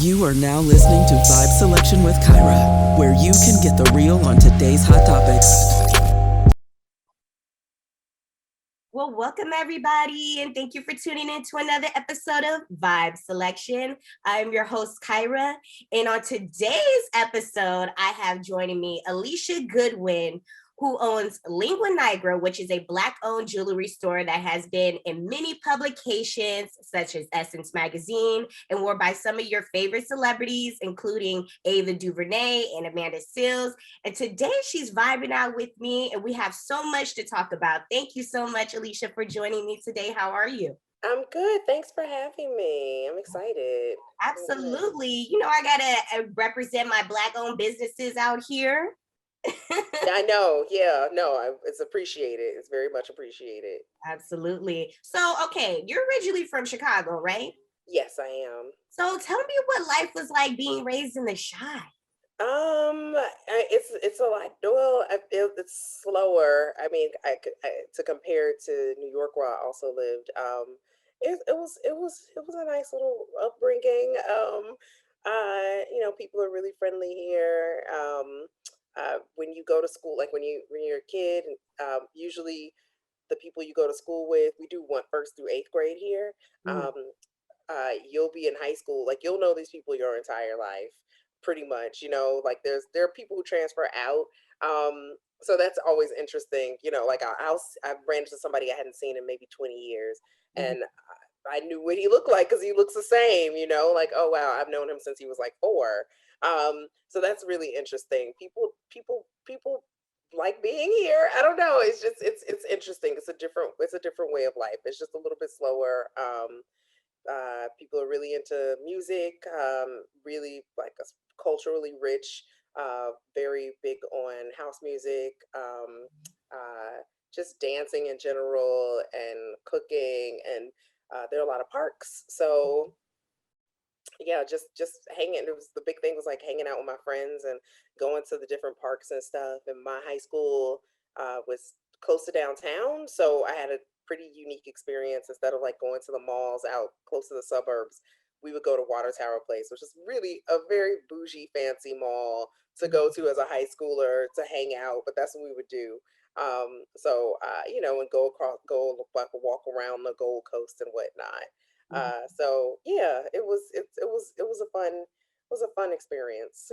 You are now listening to Vibe Selection with Kyra, where you can get the real on today's hot topics. Well, welcome everybody, and thank you for tuning in to another episode of Vibe Selection. I'm your host, Kyra, and on today's episode, I have joining me Alicia Goodwin, who owns Lingua Nigra, which is a Black-owned jewelry store that has been in many publications, such as Essence Magazine, and worn by some of your favorite celebrities, including Ava DuVernay and Amanda Seales. And today she's vibing out with me, and we have so much to talk about. Thank you so much, Alicia, for joining me today. How are you? I'm good. Thanks for having me. I'm excited. Absolutely. You know, I gotta represent my Black-owned businesses out here. Yeah, I know. Yeah, no, it's appreciated. It's very much appreciated. Absolutely. So, okay, you're originally from Chicago, right? Yes, I am. So tell me what life was like being raised in the Chi. It's a lot. Well, it's slower. I mean, to compare it to New York, where I also lived. It was a nice little upbringing. People are really friendly here. When you go to school, like when you're a kid, usually the people you go to school with, we do one first through eighth grade here. Mm. You'll be in high school, like you'll know these people your entire life, pretty much. Like there are people who transfer out. So that's always interesting. Like I ran into somebody I hadn't seen in maybe 20 years, Mhm. and I knew what he looked like because he looks the same. Like, oh wow, I've known him since he was like 4. So that's really interesting. People like being here. I don't know. It's interesting. It's a different way of life. It's just a little bit slower. People are really into music, really like culturally rich, very big on house music, just dancing in general, and cooking, and there are a lot of parks. So yeah, just hanging. It was the big thing was like hanging out with my friends and going to the different parks and stuff. And my high school was close to downtown, so I had a pretty unique experience. Instead of like going to the malls out close to the suburbs, we would go to Water Tower Place, which is really a very bougie, fancy mall to go to as a high schooler to hang out. But that's what we would do. And go like walk around the Gold Coast and whatnot. So yeah, it was a fun experience.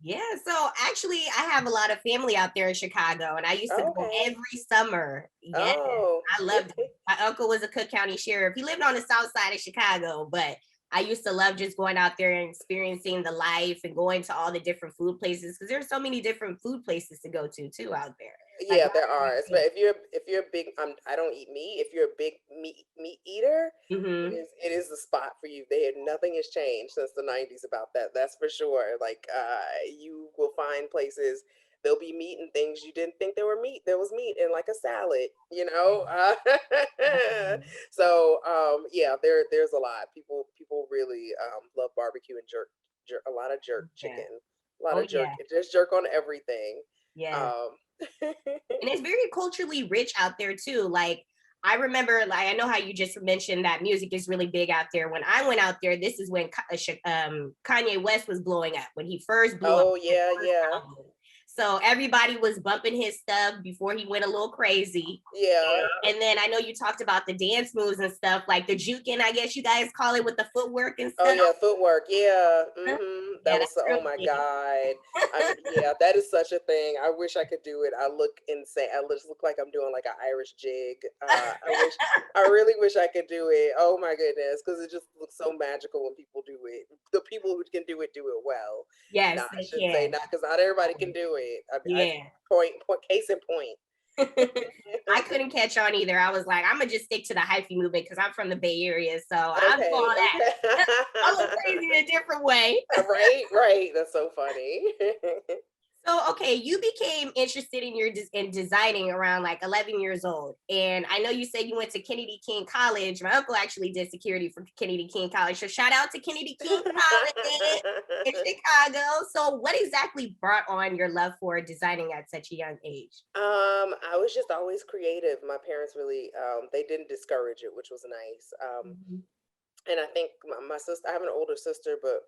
Yeah, so actually, I have a lot of family out there in Chicago, and I used to go Okay. every summer. Yes, Oh. I loved it. My uncle was a Cook County sheriff. He lived on the south side of Chicago, but I used to love just going out there and experiencing the life and going to all the different food places because there's so many different food places to go to too out there. Like, Yeah, there are. But if you're a big, I don't eat meat. If you're a big meat eater, it mm-hmm. is the spot for you. Nothing has changed since the '90s about that. That's for sure. Like you will find places. There'll be meat and things you didn't think there were meat. There was meat in like a salad. Yeah, there's a lot. People really love barbecue and jerk, a lot of jerk Yeah. chicken, a lot Oh of jerk. yeah. There's jerk on everything. Yeah. Um, And it's very culturally rich out there too. Like I remember, like I know how you just mentioned that music is really big out there. When I went out there, this is when Kanye West was blowing up when he first blew up oh his yeah, first yeah, album. So everybody was bumping his stuff before he went a little crazy. yeah. And then I know you talked about the dance moves and stuff, like the juking, I guess you guys call it, with the footwork and Oh stuff. yeah, footwork. Yeah. Yeah, That was that's so, real oh my big. God. Yeah, that is such a thing. I wish I could do it. I look insane. I just look like I'm doing like an Irish jig. I really wish I could do it. Oh my goodness, because it just looks so magical when people do it. The people who can do it well. Yes, Nah, I they should say can. not, because not everybody can do it. Yeah. Point case in point. I couldn't catch on either. I was like, I'm gonna just stick to the hyphy movement because I'm from the Bay Area, so I'm doing all Okay, that. I'm a okay. crazy in a different way. Right. That's so funny. So, okay, you became interested in in designing around like 11 years old, and I know you said you went to Kennedy King College. My uncle actually did security for Kennedy King College, so shout out to Kennedy King College in Chicago. So, what exactly brought on your love for designing at such a young age? I was just always creative. My parents really, they didn't discourage it, which was nice. Mhm. and I think my sister, I have an older sister, but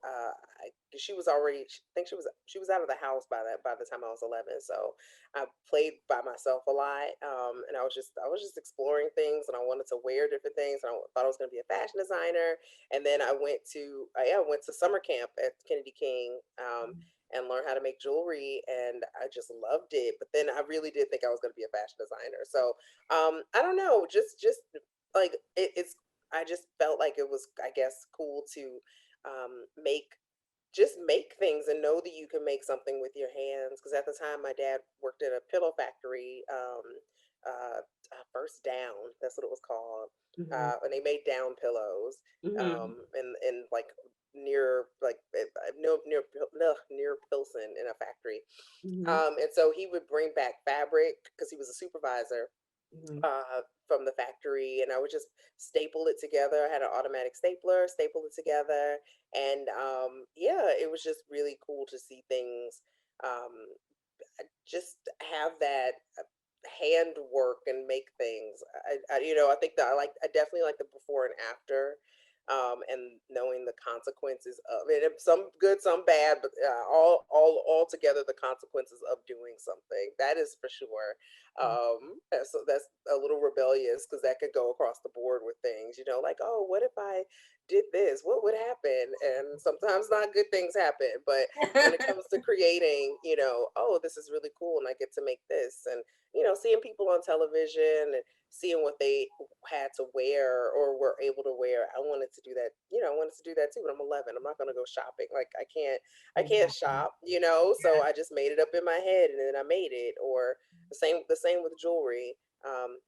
she was already, I think she was out of the house by the time I was 11. So I played by myself a lot, and I was just exploring things, and I wanted to wear different things, and I thought I was going to be a fashion designer. And then I went to summer camp at Kennedy King. And learned how to make jewelry, and I just loved it. But then I really did think I was going to be a fashion designer. So I don't know, just like it's I just felt like it was, I guess, cool to make just make things and know that you can make something with your hands. Because at the time, my dad worked at a pillow factory, First Down, that's what it was called, Mm-hmm. and they made down pillows, Mm-hmm. and like near like no near no, near Pilsen in a factory, Mm-hmm. and so he would bring back fabric because he was a supervisor Mm-hmm. from the factory, and I would just staple it together. I had an automatic stapler, staple it together, and yeah, it was just really cool to see things, um, just have that handwork and make things. I think that I definitely like the before and after, and knowing the consequences of it. Some good, some bad, but all together, the consequences of doing something. That is for sure. So that's a little rebellious because that could go across the board with things. Like, oh, what if I did this? What would happen? And sometimes not good things happen, but when it comes to creating, oh, this is really cool, and I get to make this, and seeing people on television and seeing what they had to wear or were able to wear. I wanted to do that. I wanted to do that too. But I'm 11. I'm not going to go shopping. Like I can't Exactly. shop. So I just made it up in my head, and then I made it. Or the same with jewelry.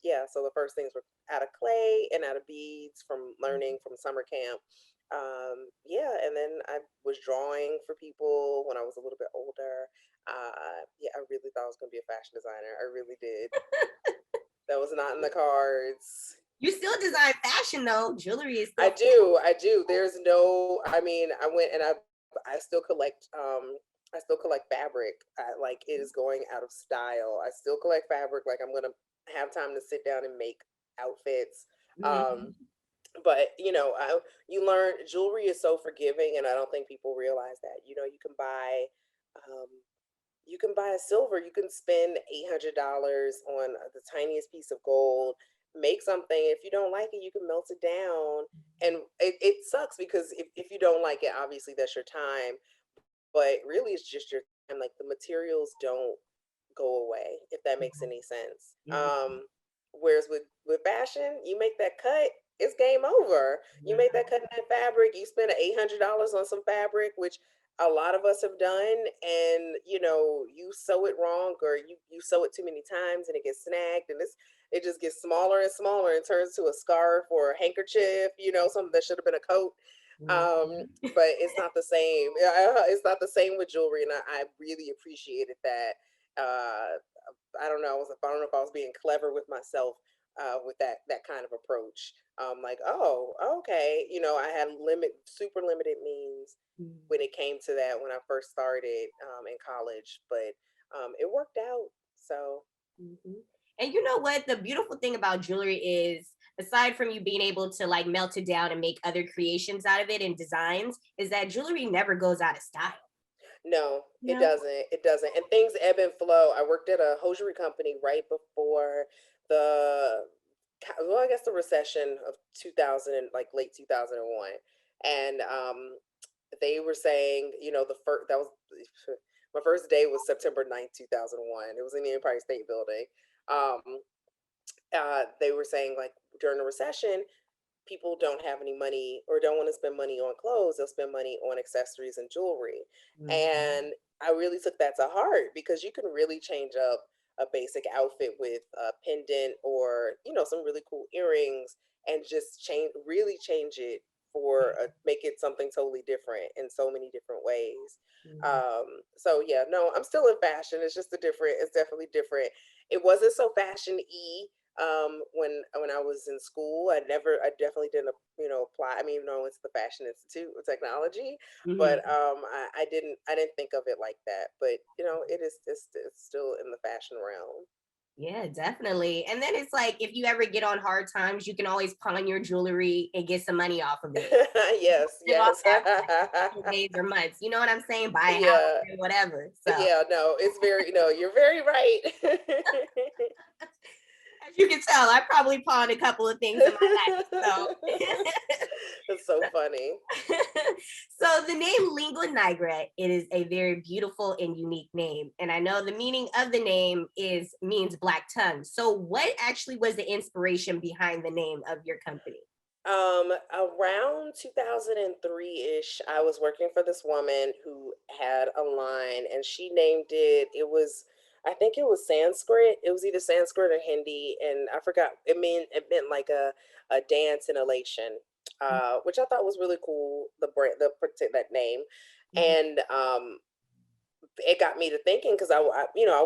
Yeah. So the first things were out of clay and out of beads from learning from summer camp. Yeah, and then I was drawing for people when I was a little bit older. Yeah, I really thought I was going to be a fashion designer. I really did. That was not in the cards. You still design fashion though. Jewelry is I still. do, I do. There's no, I mean, I went and I still collect, I still collect fabric. Like it is going out of style. I still collect fabric. Like I'm gonna have time to sit down and make outfits. Um, Mhm. but you learn jewelry is so forgiving, and I don't think people realize that. Um, you can buy a silver. You can spend $800 on the tiniest piece of gold, make something. If you don't like it, you can melt it down. And it sucks because if you don't like it, obviously that's your time. But really, it's just your time. Like the materials don't go away, if that makes any sense. Mhm. Whereas with fashion, you make that cut, it's game over. You make that cut in that fabric, you spend $800 on some fabric, which a lot of us have done, and you sew it wrong, or you sew it too many times and it gets snagged, and it just gets smaller and smaller and turns to a scarf or a handkerchief, something that should have been a coat. But it's not the same. It's not the same with jewelry, and I really appreciated that. uh I don't know if I was being clever with myself, with that kind of approach. Like, oh, okay, I had super limited means when it came to that when I first started, in college, but it worked out. So Mhm. And you know what? The beautiful thing about jewelry is, aside from you being able to like melt it down and make other creations out of it and designs, is that jewelry never goes out of style. no, You it know? doesn't. It doesn't. And things ebb and flow. I worked at a hosiery company right before the, well, I guess the recession of 2000, like late 2001. And they were saying, the first, that was my first day was September 9th, 2001. It was in the Empire State Building. Um, they were saying, like, during the recession, people don't have any money or don't want to spend money on clothes. They'll spend money on accessories and jewelry. Mhm. And I really took that to heart because you can really change up a basic outfit with a pendant or, some really cool earrings, and just really change it make it something totally different in so many different ways. Mhm. So yeah, no, I'm still in fashion. It's definitely different. It wasn't so fashion-y, when I was in school. I definitely didn't, apply. I mean, no, it's the Fashion Institute of Technology, but Mhm. I didn't think of it like that. But it is, it's still in the fashion realm. Yeah, definitely. And then it's like if you ever get on hard times, you can always pawn your jewelry and get some money off of it. Yes, Live off yes. that for like a couple of days or months. You know what I'm saying? Buy a house Yeah, or whatever. So yeah, no, it's very, no, you're very right. as you can tell, I probably pawned a couple of things in my life. It's so funny. So the name Lingua Nigra, it is a very beautiful and unique name. And I know the meaning of the name means black tongue. So what actually was the inspiration behind the name of your company? Around 2003-ish, I was working for this woman who had a line and she named it, I think it was Sanskrit. It was either Sanskrit or Hindi, and I forgot. It meant like a dance and elation, which I thought was really cool, that name. Mhm. And it got me to thinking because I knew I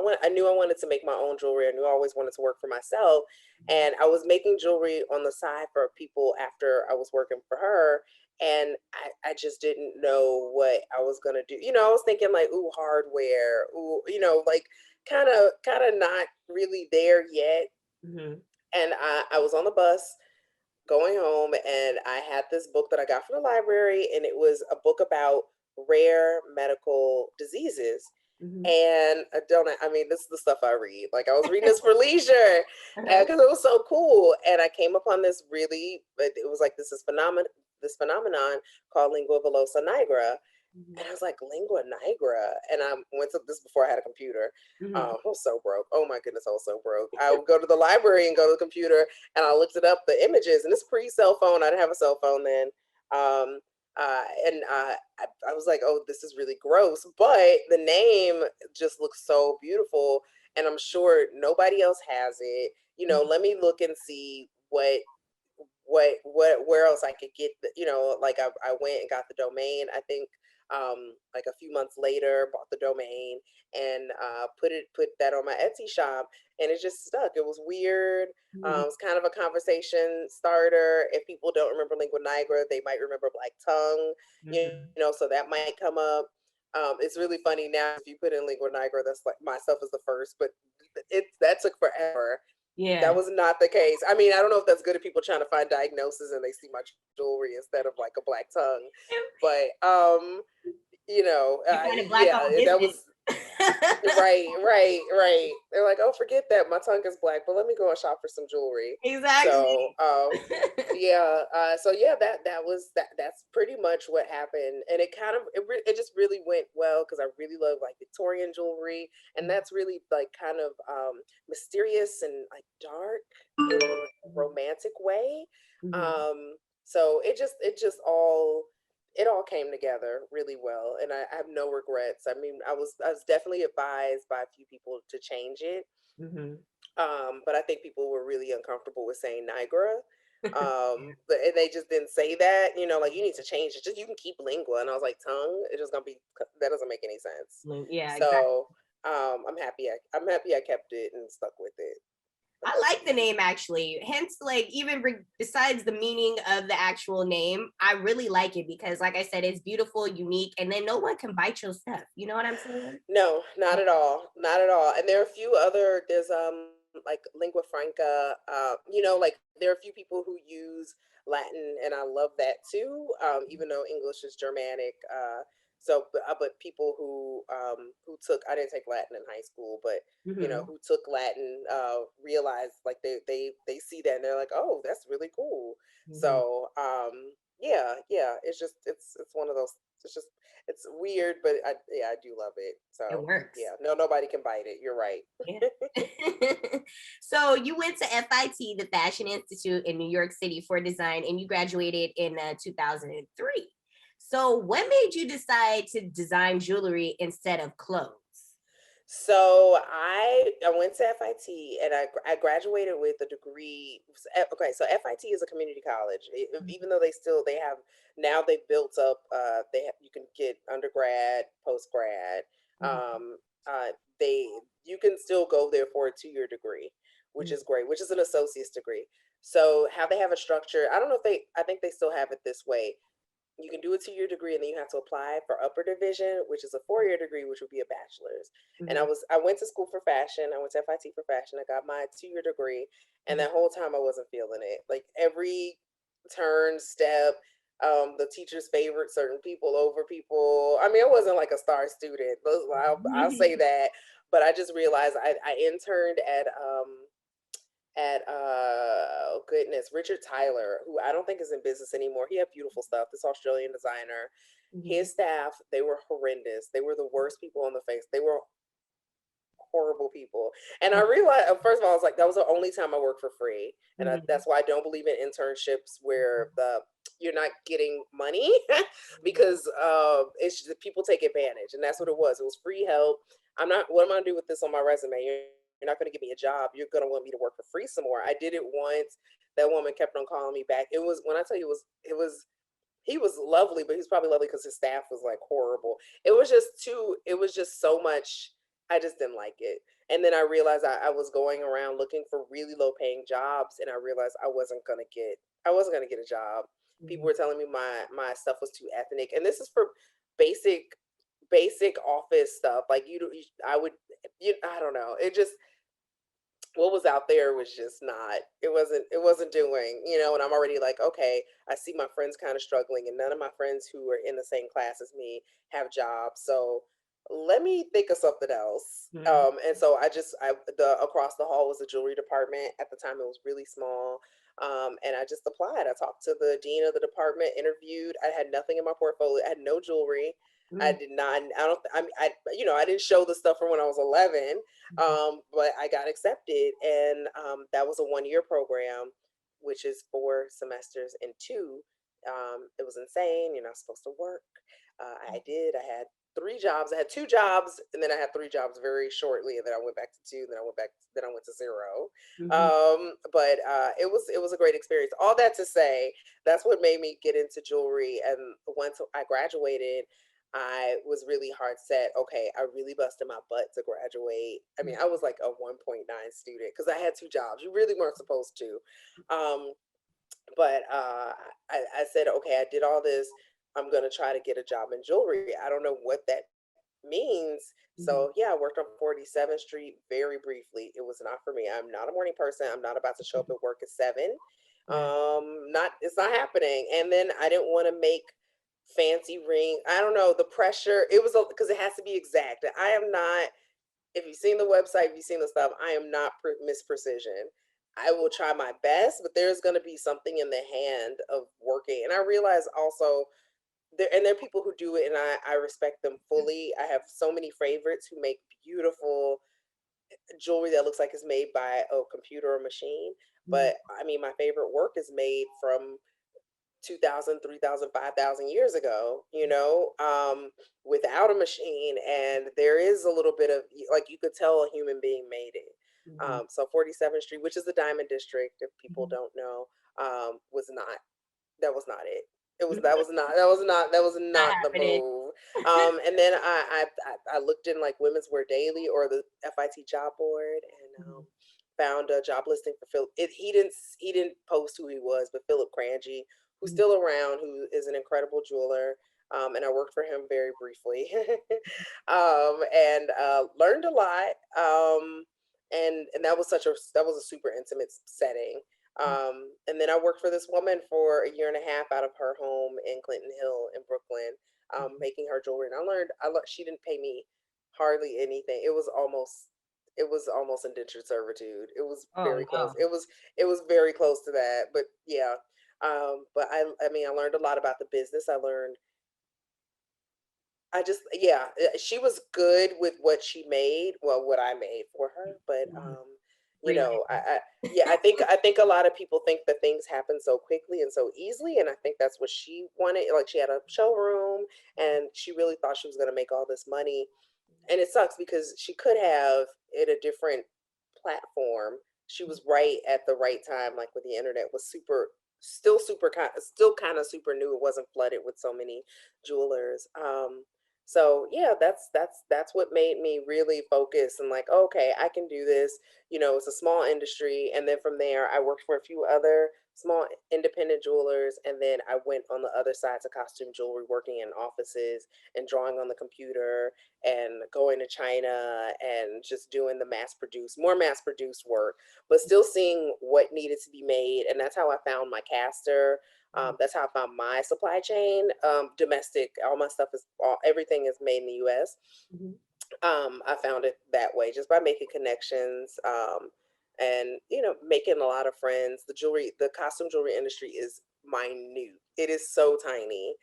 wanted to make my own jewelry. I knew I always wanted to work for myself, and I was making jewelry on the side for people after I was working for her, and I just didn't know what I was gonna do. I was thinking like, ooh, hardware, ooh, like kind of not really there yet. Mhm. And I was on the bus going home, and I had this book that I got from the library, and it was a book about rare medical diseases. Mhm. And this is the stuff I read. Like, I was reading this for leisure Uh-huh. because it was so cool. And I came upon it was like this phenomenon called Lingua Nigra. Mhm. And I was like, Lingua Nigra. And I went to this before I had a computer. Mhm. I was so broke. Oh my goodness, I was so broke. I would go to the library and go to the computer, and I looked it up, the images, and it's pre-cell phone. I didn't have a cell phone then. Um, I was like, oh, this is really gross. But the name just looks so beautiful. And I'm sure nobody else has it. Let me look and see where else I could get like I went and got the domain. I think like a few months later bought the domain and put that on my Etsy shop, and it just stuck. It was weird. Mhm. It's kind of a conversation starter. If people don't remember Lingua Nigra, they might remember Black Tongue, you Mhm. so that might come up. It's really funny now if you put in Lingua Nigra, that's like myself as the first, but that took forever. That Yeah. was not the case. I mean, I don't know if that's good at people trying to find diagnosis and they see my jewelry instead of like a black tongue, but You find a black yeah, owned that business. was right, right, right. They're like, oh, forget that, my tongue is black, but let me go and shop for some jewelry. Exactly. So, yeah, so yeah, that's pretty much what happened, and it just really went well because I really love like Victorian jewelry, and that's really like kind of mysterious and like dark in a Mhm. romantic way. Mhm. So it all came together really well, and I have no regrets. I mean, I was definitely advised by a few people to change it, Mhm. but I think people were really uncomfortable with saying Niagara. Yeah. And they just didn't say that, like you need to change it. Just you can keep lingua, and I was like, tongue. It's just gonna be that doesn't make any sense. Yeah, exactly. So I'm happy I kept it and stuck with it. I like the name actually. Hence, like even besides the meaning of the actual name, I really like it because, like I said, it's beautiful, unique, and then no one can bite your stuff. You know what I'm saying? No, not at all. Not at all. And there are a few other there's like lingua franca, like there are a few people who use Latin, and I love that too. Even though English is Germanic. But people who took I didn't take Latin in high school, but Mm-hmm. who took Latin realized like they see that and they're like, "Oh, that's really cool." Mm-hmm. So, yeah, yeah, it's one of those it's just it's weird, but I do love it. It So works. yeah, no, nobody can bite it. You're right. Yeah. So you went to FIT, the Fashion Institute in New York City for design, and you graduated in 2003. So what made you decide to design jewelry instead of clothes? So I went to FIT, and I graduated with a degree. Okay, so FIT is a community college. Even though they have now they've built up. You can get undergrad, post grad. Mhm. Um, they You can still go there for a 2-year degree, which is great, which is an associate's degree. So how they have a structure, I don't know if I think they still have it this way. you can do a 2-year degree, and then you have to apply for upper division, which is a 4-year degree, which would be a bachelor's. And Mhm. I went to school for fashion. I went to FIT for fashion. I got my 2-year degree, and Mhm. that whole time I wasn't feeling it. Like every turn, step, the teachers favored certain people over people. I mean, I wasn't like a star student. I'll say that, but I just realized I interned at oh goodness, Richard Tyler, who I don't think is in business anymore. He had beautiful stuff. This Australian designer. Mhm. His staff, they were horrendous. They were the worst people on the face. They were horrible people. And I realized, first of all, I was like, that was the only time I worked for free. And Mhm. that's why I don't believe in internships where you're not getting money because it's just, people take advantage. And that's what it was. It was free help. What am I gonna do with this on my resume? You're not gonna give me a job. You're gonna want me to work for free some more. I did it once. That woman kept on calling me back. It was, when I tell you, he was lovely, but he's probably lovely because his staff was like horrible. It was just so much. I just didn't like it. And then I realized I was going around looking for really low paying jobs, and I realized I wasn't gonna get a job. People Mhm. were telling me my stuff was too ethnic, and this is for basic basic office stuff. Like I would, I don't know. It just, what was out there was just not, it wasn't doing, and I'm already like, okay, I see my friends kind of struggling, and none of my friends who are in the same class as me have jobs, so let me think of something else. Mhm. And so the across the hall was the jewelry department. At the time it was really small. And I just applied. I talked to the dean of the department, interviewed. I had nothing in my portfolio. I had no jewelry. I Mhm. did not, I don't, I mean, I didn't show the stuff from when I was 11. But I got accepted, and that was a 1-year program, which is 4 semesters in two. It was insane. You're not supposed to work. I did. I had 3 jobs. I had 2 jobs, and then I had 3 jobs very shortly, and then I went back to 2. Then I went back. Then I went to 0. Mhm. But it was a great experience. All that to say, that's what made me get into jewelry. And once I graduated, I was really hard set. Okay, I really busted my butt to graduate. I mean, I was like a 1.9 student because I had 2 jobs. You really weren't supposed to. Um, but I said, okay, I did all this. I'm going to try to get a job in jewelry. I don't know what that means. So Mhm. yeah, I worked on 47th Street very briefly. It was not for me. I'm not a morning person. I'm not about to show up at work at 7. Right. Not It's not happening. And then I didn't want to make fancy ring. I don't know, the pressure. It was because it has to be exact. I am not. If you've seen the website, if you've seen the stuff, I am not Miss Precision. I will try my best, but there's going to be something in the hand of working. And I realize also there are people who do it, and I respect them fully. I have so many favorites who make beautiful jewelry that looks like it's made by a computer or machine. Mhm. But I mean, my favorite work is made from 2,000, 3,000, 5,000 years ago, without a machine. And there is a little bit of, like, you could tell a human being made it. Mhm. So 47th Street, which is the Diamond District, if people Mhm. don't know, was not, that was not it. Mhm. That was Not not the happening. move. And then I looked in like Women's Wear Daily or the FIT job board, and Mhm. found a job listing for Philip. He didn't post who he was, but Philip Crangy, who's Mhm. still around, who is an incredible jeweler. And I worked for him very briefly, and learned a lot. And that was a super intimate setting. And then I worked for this woman for a year and a half out of her home in Clinton Hill in Brooklyn, making her jewelry. And she didn't pay me hardly anything. It was almost indentured servitude. It was Oh very close. no. It was very close to that. But yeah. But I mean, I learned a lot about the business. I just, yeah, she was good with what she made, well, what I made for her, but Mhm. you know, Relatable. yeah, I think a lot of people think that things happen so quickly and so easily, and I think that's what she wanted. Like, she had a showroom, and she really thought she was going to make all this money, and it sucks because she could have in a different platform. She was right at the right time, like when the internet was still kind of super new. It wasn't flooded with so many jewelers. So yeah, that's what made me really focus and like, okay, I can do this. It's a small industry, and then from there, I worked for a few other small independent jewelers, and then I went on the other side to costume jewelry, working in offices and drawing on the computer and going to China and just doing the more mass produced work, but still seeing what needed to be made. And that's how I found my caster. That's how I found my supply chain, domestic. All my stuff everything is made in the U.S. Mhm. I found it that way, just by making connections, and making a lot of friends. The costume jewelry industry is minute. It is so tiny.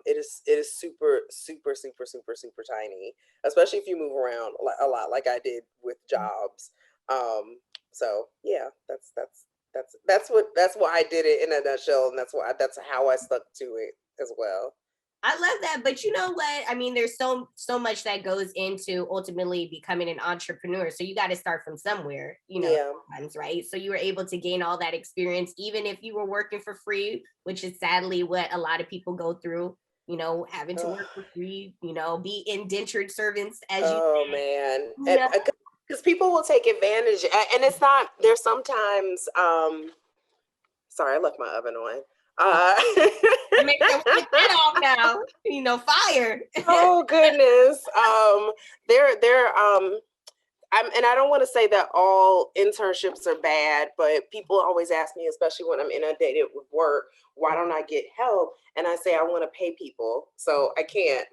It is super, super, super, super, super tiny, especially if you move around a lot, like I did with jobs. So yeah, that's why I did it in a nutshell, and that's how I stuck to it as well. I love that, but you know what? I mean, there's so much that goes into ultimately becoming an entrepreneur. So you got to start from somewhere, Yeah. sometimes, right? So you were able to gain all that experience, even if you were working for free, which is sadly what a lot of people go through. Having to work for free, be indentured servants, as you Oh say. man, You know, because people will take advantage, and it's not. There's sometimes. Sorry, I left my oven on. it makes them flip that off now. Fire. Oh goodness. And I don't want to say that all internships are bad, but people always ask me, especially when I'm inundated with work, why don't I get help? And I say I want to pay people, so I can't,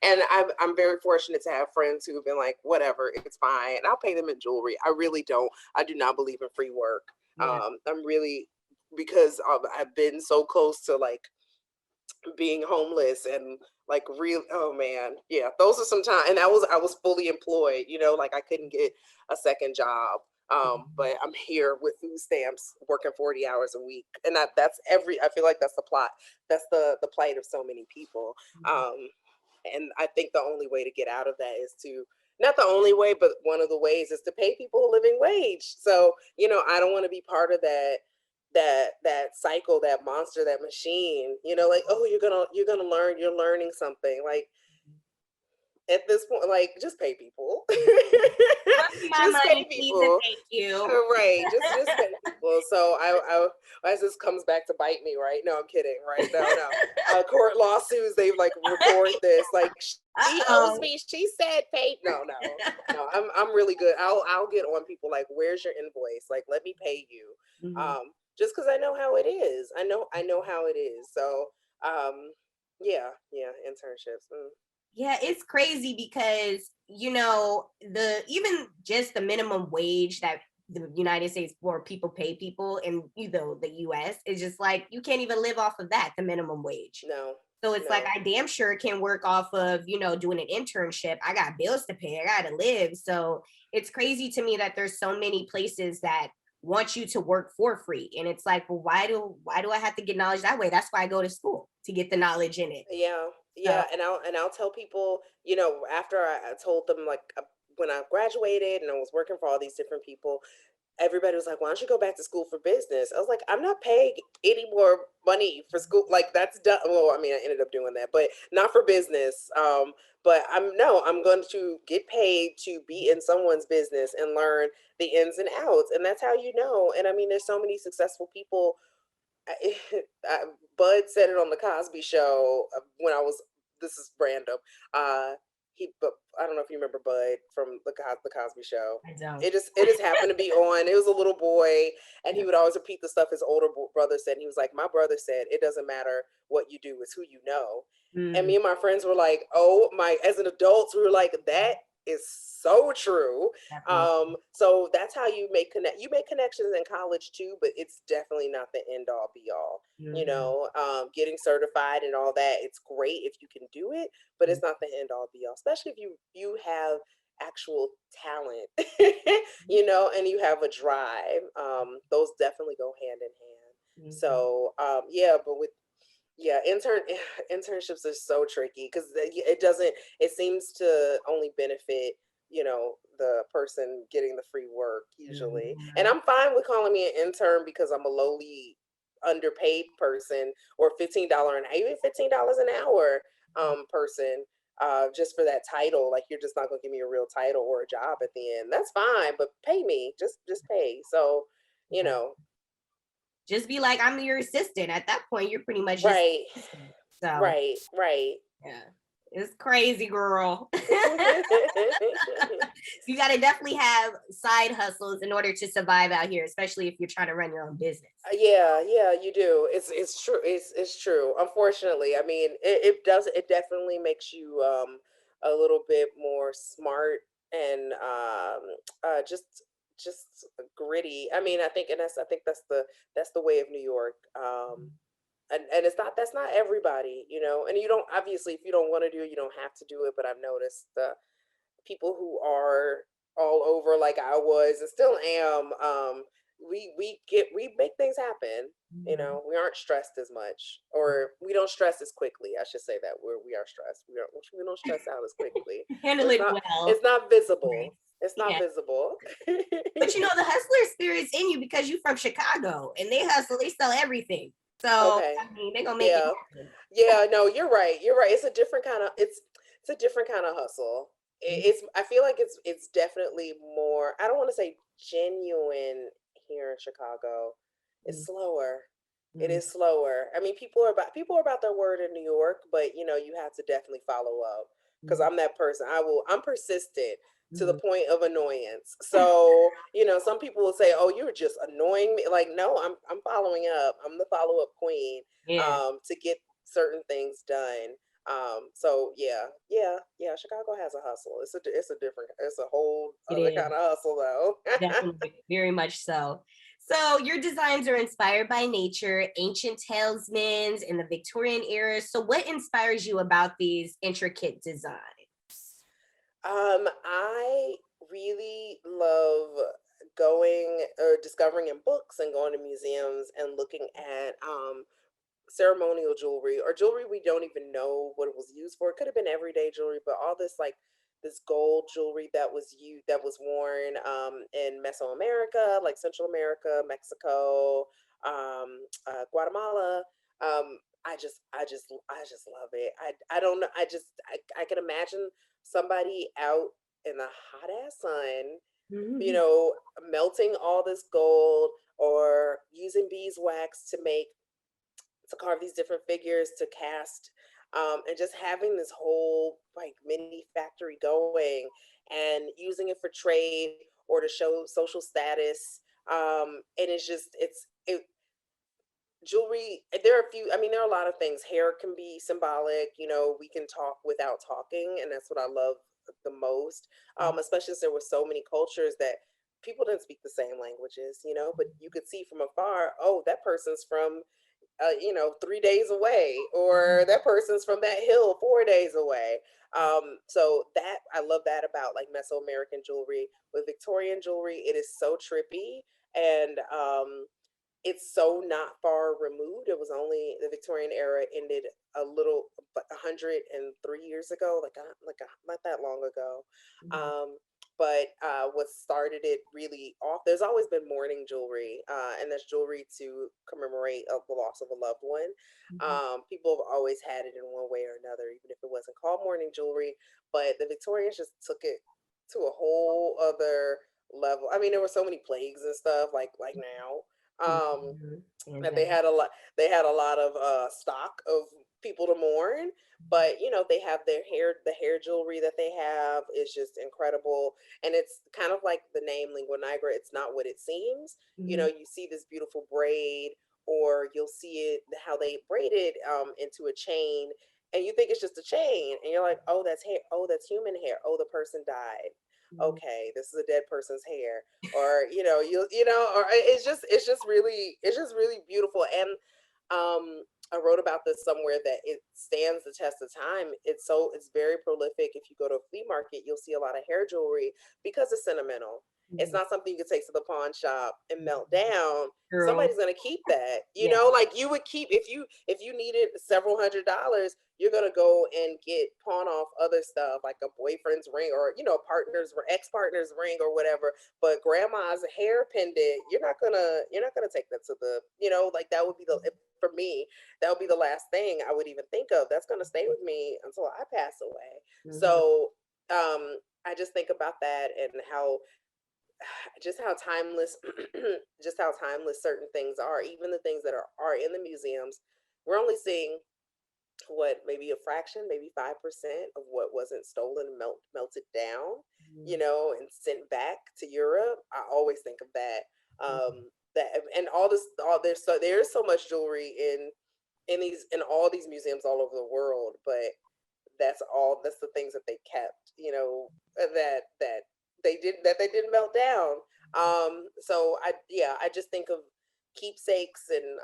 And I'm very fortunate to have friends who have been like, whatever, it's fine, I'll pay them in jewelry. I really don't. I do not believe in free work. Yeah. I'm really, because I've been so close to being homeless and real. Oh man, yeah, those are some time. And I was fully employed, I couldn't get a second job. But I'm here with food stamps, working 40 hours a week, and I feel like that's the plot. That's the plight of so many people. And I think the only way to get out of that is to, not the only way, but one of the ways is to pay people a living wage. So I don't want to be part of that cycle, that monster, that machine, oh, you're gonna learn, you're learning something. At this point, just pay people. My Just pay money, please, and people. thank you. Right, just pay people. So as this comes back to bite me, right? No, I'm kidding, right? No. Court lawsuits, they've record this, she owes me, she said pay. No, I'm really good. I'll get on people, where's your invoice, let me pay you. Just because I know how it is. I know how it is. So yeah, internships. Yeah, it's crazy because even just the minimum wage that the United States for people pay people in the US is just you can't even live off of that, the minimum wage. No. So it's I damn sure can work off of, doing an internship. I got bills to pay. I got to live. So it's crazy to me that there's so many places that want you to work for free. And it's well, why do I have to get knowledge that way? That's why I go to school, to get the knowledge in it. Yeah. So, And I'll tell people, after I told them, when I graduated and I was working for all these different people, everybody was like, why don't you go back to school for business? I was like, I'm not paying any more money for school. That's done. Well, I mean, I ended up doing that, but not for business. But I'm going to get paid to be in someone's business and learn the ins and outs. And that's how you know. And I mean, there's so many successful people. Bud said it on the Cosby Show when this is random. But I don't know if you remember Bud from the Cosby Show. I don't. It just happened to be on. It was a little boy, and he would always repeat the stuff his older brother said. And he was like, "My brother said it doesn't matter what you do; it's who you know." And me and my friends were like, "Oh my!" As an adults, we were like, "That is so true." So that's how you make connections in college too, but it's definitely not the end all be all. Getting certified and all that, it's great if you can do it, but it's not the end all be all, especially if you have actual talent, and you have a drive. Those definitely go hand in hand. So but with internships are so tricky because it seems to only benefit the person getting the free work usually. And I'm fine with calling me an intern because I'm a lowly underpaid person, or even $15 an hour person, just for that title. You're just not gonna give me a real title or a job at the end. That's fine, but pay me, just pay. So just be like, I'm your assistant. At that point, you're pretty much just right, so right. yeah. It's crazy, girl. You got to definitely have side hustles in order to survive out here, especially if you're trying to run your own business. Yeah, you do. It's true. It's true. Unfortunately, I mean, it does. It definitely makes you a little bit more smart and just gritty. I mean, I think that's the way of New York. And it's not, that's not everybody, you know. And you don't, obviously, if you don't want to do it, you don't have to do it. But I've noticed people who are all over like I was and still am, we make things happen. You know, we aren't stressed as much, or we don't stress as quickly. I should say that we are stressed. We don't stress out as quickly. Handle it well. It's not visible. It's not visible. But you know, the hustler spirit's in you because you're from Chicago and they hustle, they sell everything. So okay. I mean, they're gonna make it happen. Yeah, no, you're right. You're right. It's a different kind of it's a different kind of hustle. It's I feel like it's definitely more, I don't want to say genuine here in Chicago. It's slower. It is slower. I mean, people are about their word in New York, but you know, you have to definitely follow up, because I'm that person. I'm persistent to the point of annoyance. So, you know, some people will say, "Oh, you're just annoying me." Like, no, I'm following up. I'm the follow-up queen, to get certain things done. So yeah, Chicago has a hustle. It's a whole other kind of hustle though. Definitely, very much so. So your designs are inspired by nature, ancient Tailsmans, and the Victorian era. So what inspires you about these intricate designs? I really love going or discovering in books and going to museums and looking at ceremonial jewelry, or jewelry we don't even know what it was used for. It could have been everyday jewelry, but all this, like this gold jewelry that was worn in Mesoamerica, like Central America, Mexico, Guatemala. I just love it. I don't know. I can imagine somebody out in the hot ass sun, you know, melting all this gold, or using beeswax to carve these different figures, to cast, and just having this whole like mini factory going, and using it for trade or to show social status. And it's just it jewelry, there are a few, I mean, there are a lot of things. Hair can be symbolic, you know, we can talk without talking, and that's what I love the most. Especially since there were so many cultures that people didn't speak the same languages, you know, but you could see from afar, oh, that person's from you know, 3 days away, or that person's from that hill 4 days away. So that, I love that about like Mesoamerican jewelry. With Victorian jewelry, it is so trippy, and it's so not far removed. It was only, the Victorian era ended a little, but 103 years ago, not that long ago. But what started it really off, there's always been mourning jewelry, and that's jewelry to commemorate the loss of a loved one. People have always had it in one way or another, even if it wasn't called mourning jewelry. But the Victorians just took it to a whole other level. I mean, there were so many plagues and stuff like now, that they had a lot of stock of people to mourn. But you know, they have the hair jewelry that they have is just incredible. And it's kind of like the name Lingua Nigra, it's not what it seems. You know, you see this beautiful braid, or you'll see it how they braid it into a chain, and you think it's just a chain, and you're like, oh, that's hair, oh, that's human hair, oh, the person died, okay, this is a dead person's hair. Or you know, or it's just really beautiful. And I wrote about this somewhere, that it stands the test of time. It's very prolific. If you go to a flea market, you'll see a lot of hair jewelry, because it's sentimental. It's not something you can take to the pawn shop and melt down. Somebody's gonna keep that. You know, like you would keep, if you needed several $100s, you're gonna go and get pawn off other stuff, like a boyfriend's ring, or you know, partner's or ex-partner's ring or whatever. But grandma's hair pendant, you're not gonna take that to the, you know, like that would be for me, that would be the last thing I would even think of. That's gonna stay with me until I pass away. So I just think about that, and how just how timeless, just how timeless certain things are. Even the things that are in the museums, we're only seeing what, maybe a fraction, maybe 5% of what wasn't stolen and melted down, and sent back to Europe. I always think of that. That and all this, all there's so much jewelry in all these museums all over the world, but that's the things that they kept, that they didn't melt down. So I just think of keepsakes and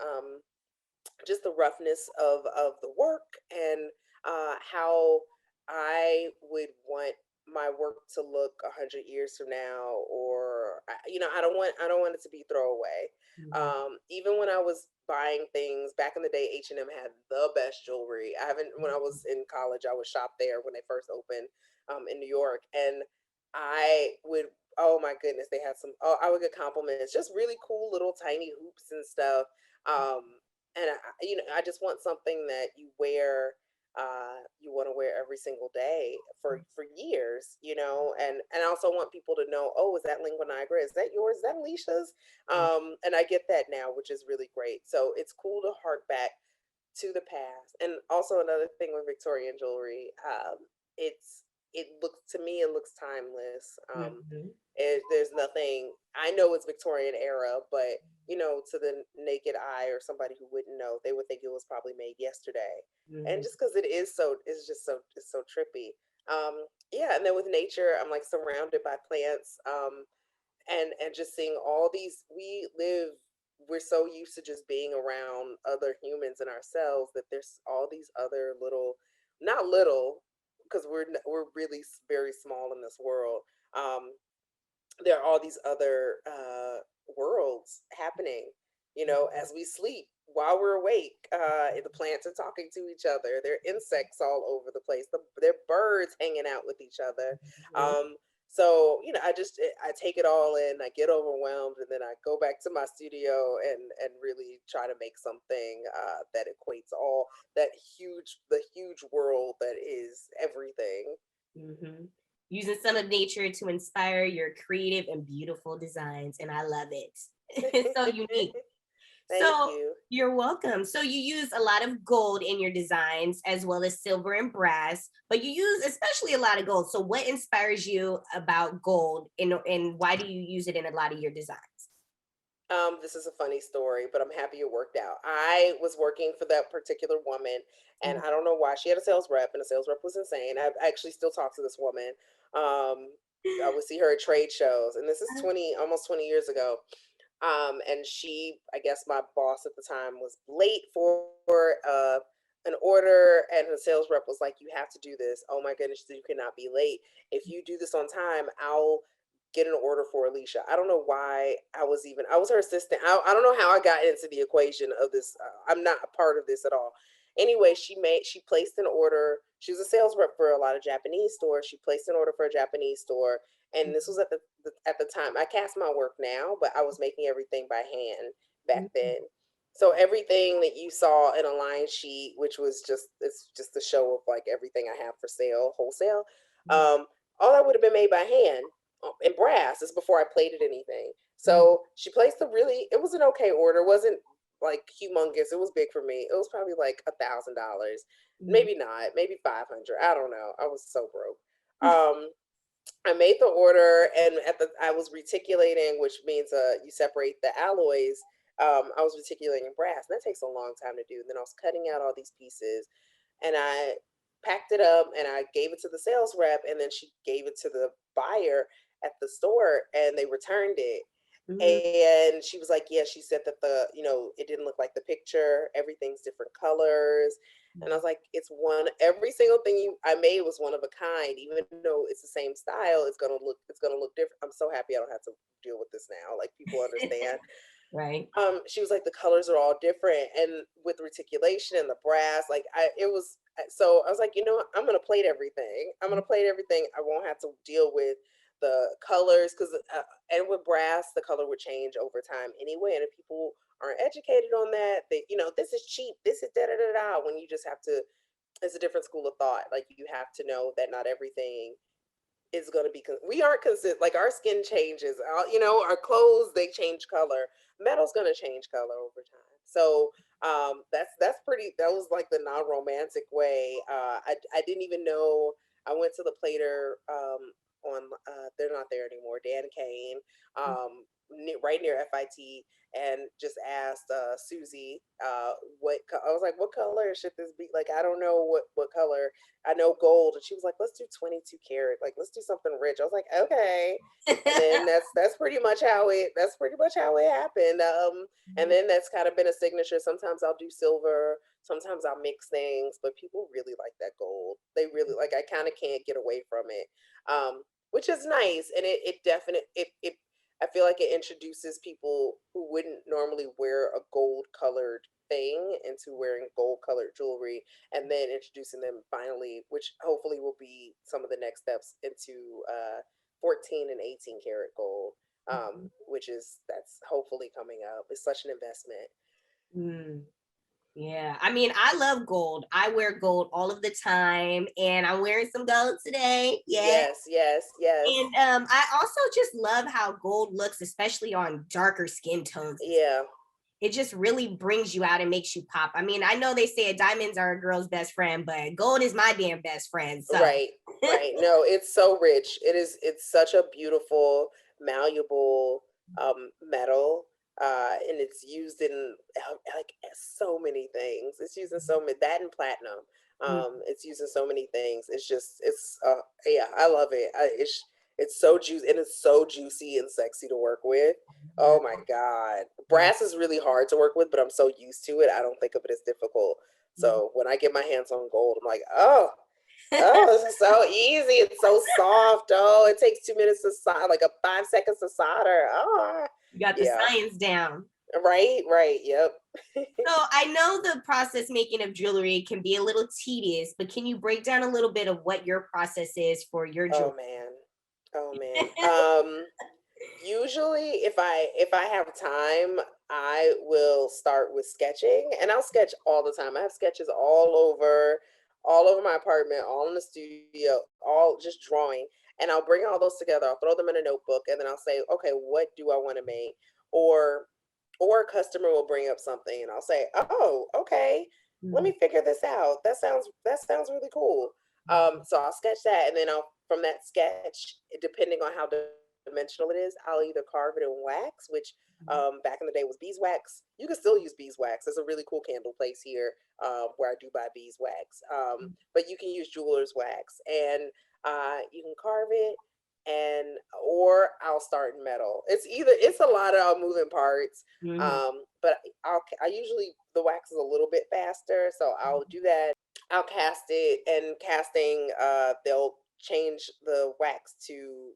just the roughness of the work, and how I would want my work to look 100 years from now, or I don't want it to be throwaway. Mhm. Even when I was buying things back in the day, H&M had the best jewelry. I haven't When I was in college, I would shop there when they first opened in New York, and I would, oh my goodness, they had some, oh, I would get compliments, just really cool little tiny hoops and stuff. And I just want something that you want to wear every single day for years, and I also want people to know, oh, is that Lingua Nigra? Is that yours? Is that Alicia's? And I get that now, which is really great. So it's cool to hark back to the past. And also another thing with Victorian jewelry, it looks timeless. Mhm. There's nothing, I know it's Victorian era, but to the naked eye or somebody who wouldn't know, they would think it was probably made yesterday. And Mhm. just because it's so trippy. Yeah, and then with nature, I'm like surrounded by plants, and just seeing all these, we're so used to just being around other humans and ourselves, that there's all these other little, not little, because we're really very small in this world. um there are all these other worlds happening, as we sleep, while we're awake. The plants are talking to each other. There are insects all over the place. There are birds hanging out with each other. Mhm. So I take it all in. I get overwhelmed, and then I go back to my studio and really try to make something that equates all the huge world that is everything. Mhm. Using some of nature to inspire your creative and beautiful designs, and I love it. It's so unique. Thank So you. you're welcome. So you use a lot of gold in your designs as well as silver and brass, but you use especially a lot of gold. So what inspires you about gold, and why do you use it in a lot of your designs? This is a funny story, but I'm happy it worked out. I was working for that particular woman, and Mhm. I don't know why. She had a sales rep, and the sales rep was insane. I actually still talk to this woman. Um, I would see her at trade shows, and this is almost 20 years ago. And I guess my boss at the time was late for an order, and the sales rep was like, "You have to do this. Oh my goodness, you cannot be late. If you do this on time, I'll get an order for Alicia." I don't know why I was her assistant. I don't know how I got into the equation of this. I'm not a part of this at all. Anyway, she placed an order. She was a sales rep for a lot of Japanese stores. She placed an order for a Japanese store, and this was at the time. I cast my work now, but I was making everything by hand back then. So everything that you saw in a line sheet, which was it's just a show of like everything I have for sale, wholesale, all that would have been made by hand in brass. Is before I plated anything. So she placed it was an okay order. It wasn't like humongous. It was big for me. It was probably like $1,000. Maybe not, maybe 500. I don't know. I was so broke. I made the order, and I was reticulating, which means you separate the alloys. I was reticulating brass, and that takes a long time to do. And then I was cutting out all these pieces, and I packed it up, and I gave it to the sales rep, and then she gave it to the buyer at the store, and they returned it. Mhm. And she was like, yeah, she said that it didn't look like the picture. Everything's different colors. And I was like, every single thing I made was one of a kind, even though it's the same style, it's gonna look different. I'm so happy I don't have to deal with this now. Like, people understand. Right. She was like, the colors are all different, and with reticulation and the brass, like so I was like, what? I'm gonna plate everything. I'm gonna plate everything. I won't have to deal with the colors, because and with brass, the color would change over time anyway. And if people aren't educated on that, this is cheap. This is da da da da. When you just have to, it's a different school of thought. Like, you have to know that not everything is going to be, we aren't consistent. Like our skin changes, you know, our clothes, they change color. Metal's going to change color over time. So that's pretty, that was like the non-romantic way. I didn't even know. I went to the plater on they're not there anymore, Dan Kane, right near FIT, and just asked Susie I was like, what color should this be? Like, I don't know what color. I know gold. And she was like, let's do 22 karat. Like, let's do something rich. I was like, okay. And then that's pretty much how it happened. And then that's kind of been a signature. Sometimes I'll do silver, sometimes I'll mix things, but people really like that gold. They really like, I kind of can't get away from it. Which is nice. And it definitely, I feel like it introduces people who wouldn't normally wear a gold colored thing into wearing gold colored jewelry, and then introducing them finally, which hopefully will be some of the next steps, into 14 and 18 karat gold, which is, that's hopefully coming up. It's such an investment. Yeah, I mean, I love gold. I wear gold all of the time, and I'm wearing some gold today. Yes. And I also just love how gold looks, especially on darker skin tones. Yeah. It just really brings you out and makes you pop. I mean, I know they say diamonds are a girl's best friend, but gold is my damn best friend. So. Right. No, it's so rich. It's such a beautiful, malleable metal. And it's used in like so many things. It's used in so many, that and platinum. It's used in so many things. Yeah, I love it. It's so juicy, and it's so juicy and sexy to work with. Oh my God. Brass is really hard to work with, but I'm so used to it. I don't think of it as difficult. So when I get my hands on gold, I'm like, oh, this is so easy. It's so soft. Oh, it takes 2 minutes to solder, like 5 seconds to solder. Oh, you got the science down. Right. Yep. So I know the process making of jewelry can be a little tedious, but can you break down a little bit of what your process is for your jewelry? Oh man. Usually if I have time, I will start with sketching, and I'll sketch all the time. I have sketches all over my apartment, all in the studio, all just drawing. And I'll bring all those together. I'll throw them in a notebook, and then I'll say, okay, what do I want to make? Or a customer will bring up something, and I'll say, oh, okay, let me figure this out. That sounds really cool. So I'll sketch that, and then from that sketch, depending on how dimensional it is, I'll either carve it in wax, which back in the day was beeswax. You can still use beeswax. There's a really cool candle place here where I do buy beeswax. But you can use jeweler's wax, and you can carve it, or I'll start in metal. It's a lot of moving parts. But I usually, the wax is a little bit faster, so I'll do that. I'll cast it, and casting, they'll change the wax to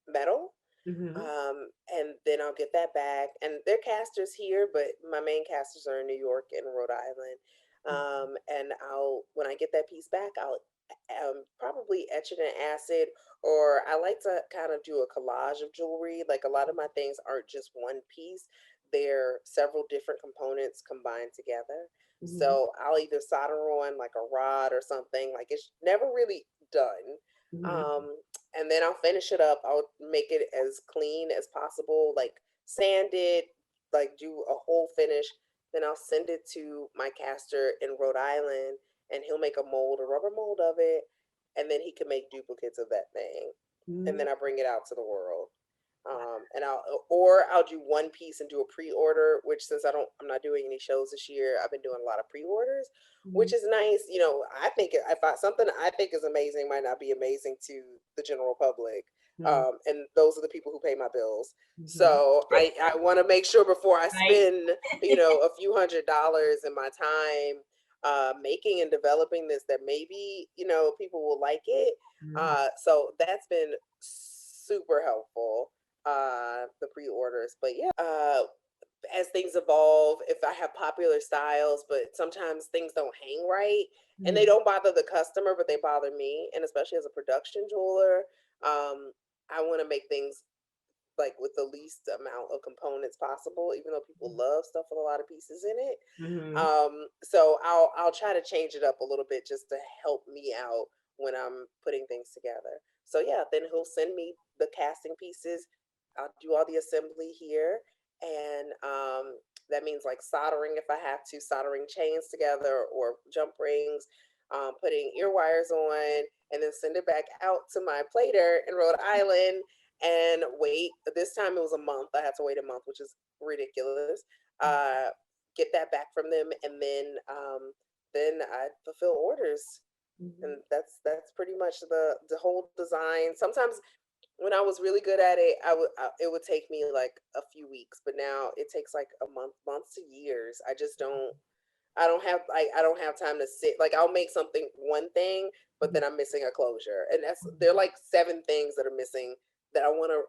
metal. And then I'll get that back, and they're casters here, but my main casters are in New York and Rhode Island. And when I get that piece back, I'll probably etch it in acid, or I like to kind of do a collage of jewelry. Like, a lot of my things aren't just one piece, they're several different components combined together. So I'll either solder on like a rod or something. Like, it's never really done. And then I'll finish it up. I'll make it as clean as possible, like sand it, like do a whole finish. Then I'll send it to my caster in Rhode Island, and he'll make a rubber mold of it, and then he can make duplicates of that thing. And then I bring it out to the world. And I'll do one piece and do a pre-order, which, since I'm not doing any shows this year, I've been doing a lot of pre-orders, which is nice. You know, I think something I think is amazing might not be amazing to the general public. And those are the people who pay my bills. So I want to make sure before I spend, a few $100s in my time making and developing this, that maybe, people will like it. So that's been super helpful, the pre-orders. But yeah, as things evolve, if I have popular styles, but sometimes things don't hang right, and they don't bother the customer, but they bother me. And especially as a production jeweler, I want to make things like with the least amount of components possible, even though people love stuff with a lot of pieces in it. So I'll try to change it up a little bit just to help me out when I'm putting things together. So yeah, then he'll send me the casting pieces. I'll do all the assembly here, and that means like soldering if I have to, soldering chains together or jump rings, putting ear wires on, and then send it back out to my plater in Rhode Island and wait. This time it was a month. I had to wait a month, which is ridiculous. Get that back from them, and then I fulfill orders, and that's pretty much the whole design. Sometimes when I was really good at it, it would take me like a few weeks, but now it takes like a months to years. I just don't. I don't have time to sit. Like I'll make something one thing, but then I'm missing a closure, and they're like 7 things that are missing that I want to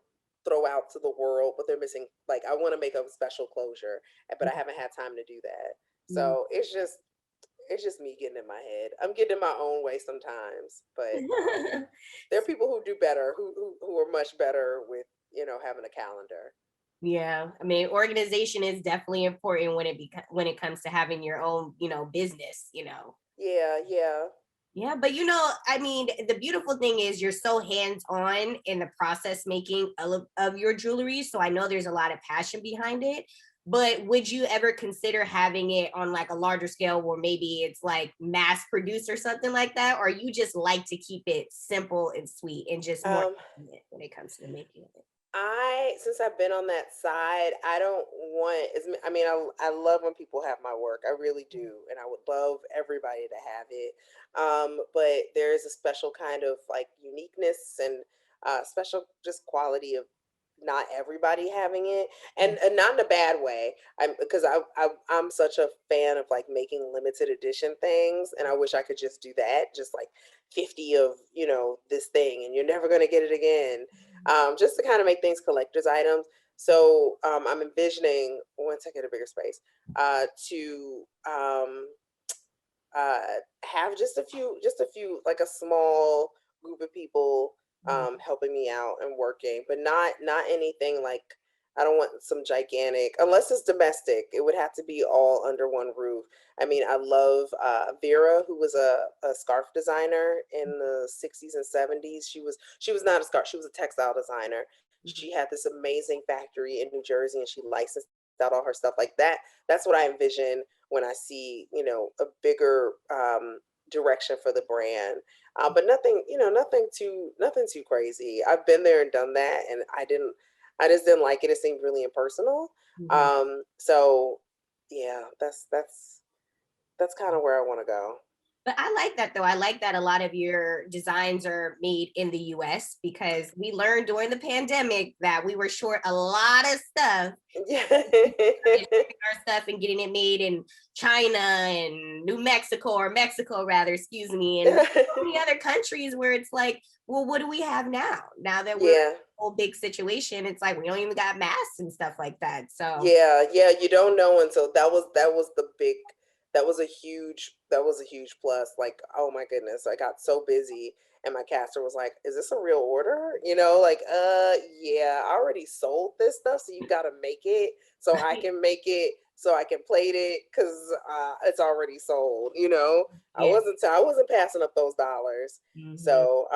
throw out to the world, but they're missing. Like I want to make a special closure, but I haven't had time to do that. So it's just me getting in my head. I'm getting in my own way sometimes, but there are people who do better, who are much better with having a calendar. Yeah, I mean, organization is definitely important when it comes to having your own, business. Yeah, yeah. Yeah, but I mean, the beautiful thing is you're so hands-on in the process making of your jewelry. So I know there's a lot of passion behind it. But would you ever consider having it on like a larger scale where maybe it's like mass produced or something like that? Or you just like to keep it simple and sweet and just more when it comes to the making of it? Since I've been on that side, I don't want as I mean, I love when people have my work. I really do, and I would love everybody to have it. But there is a special kind of like uniqueness and special just quality of not everybody having it, and not in a bad way. Because I'm such a fan of like making limited edition things, and I wish I could just do that, just like 50 of this thing, and you're never gonna get it again, just to kind of make things collector's items. So I'm envisioning, once I get a bigger space, to have just a few, like a small group of people helping me out and working, but not anything like, I don't want some gigantic, unless it's domestic. It would have to be all under one roof. I mean, I love Vera, who was a scarf designer in the 60s and 70s. She was not a scarf, she was a textile designer. She had this amazing factory in New Jersey, and she licensed out all her stuff like that. That's what I envision when I see, a bigger direction for the brand. But nothing, nothing too crazy. I've been there and done that, and I just didn't like it. It seemed really impersonal. So yeah, that's kind of where I want to go. But I like that though. I like that a lot of your designs are made in the US because we learned during the pandemic that we were short a lot of stuff. Yeah. Our stuff and getting it made in China and New Mexico, or Mexico rather, excuse me, and so many other countries where it's like, well, what do we have now? Now that we're in a whole big situation, it's like we don't even got masks and stuff like that. So yeah, you don't know until that was the big, that was a huge plus. Like, oh my goodness, I got so busy, and my caster was like, "Is this a real order?" Like, yeah, I already sold this stuff, so you got to make it so I can make it so I can plate it, because it's already sold. I wasn't passing up those dollars. So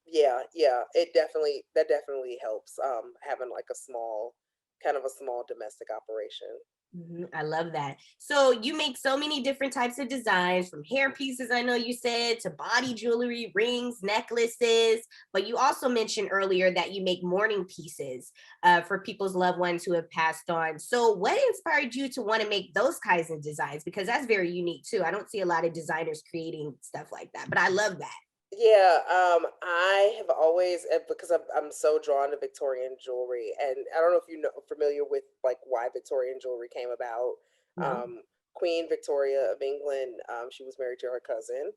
yeah, that definitely helps, having like a small, kind of a small domestic operation. I love that. So you make so many different types of designs, from hair pieces, I know you said, to body jewelry, rings, necklaces. But you also mentioned earlier that you make mourning pieces for people's loved ones who have passed on. So what inspired you to want to make those kinds of designs? Because that's very unique too. I don't see a lot of designers creating stuff like that, but I love that. Yeah, I have always, because I'm so drawn to Victorian jewelry, and I don't know if you know familiar with like why Victorian jewelry came about. No. Queen Victoria of England, she was married to her cousin,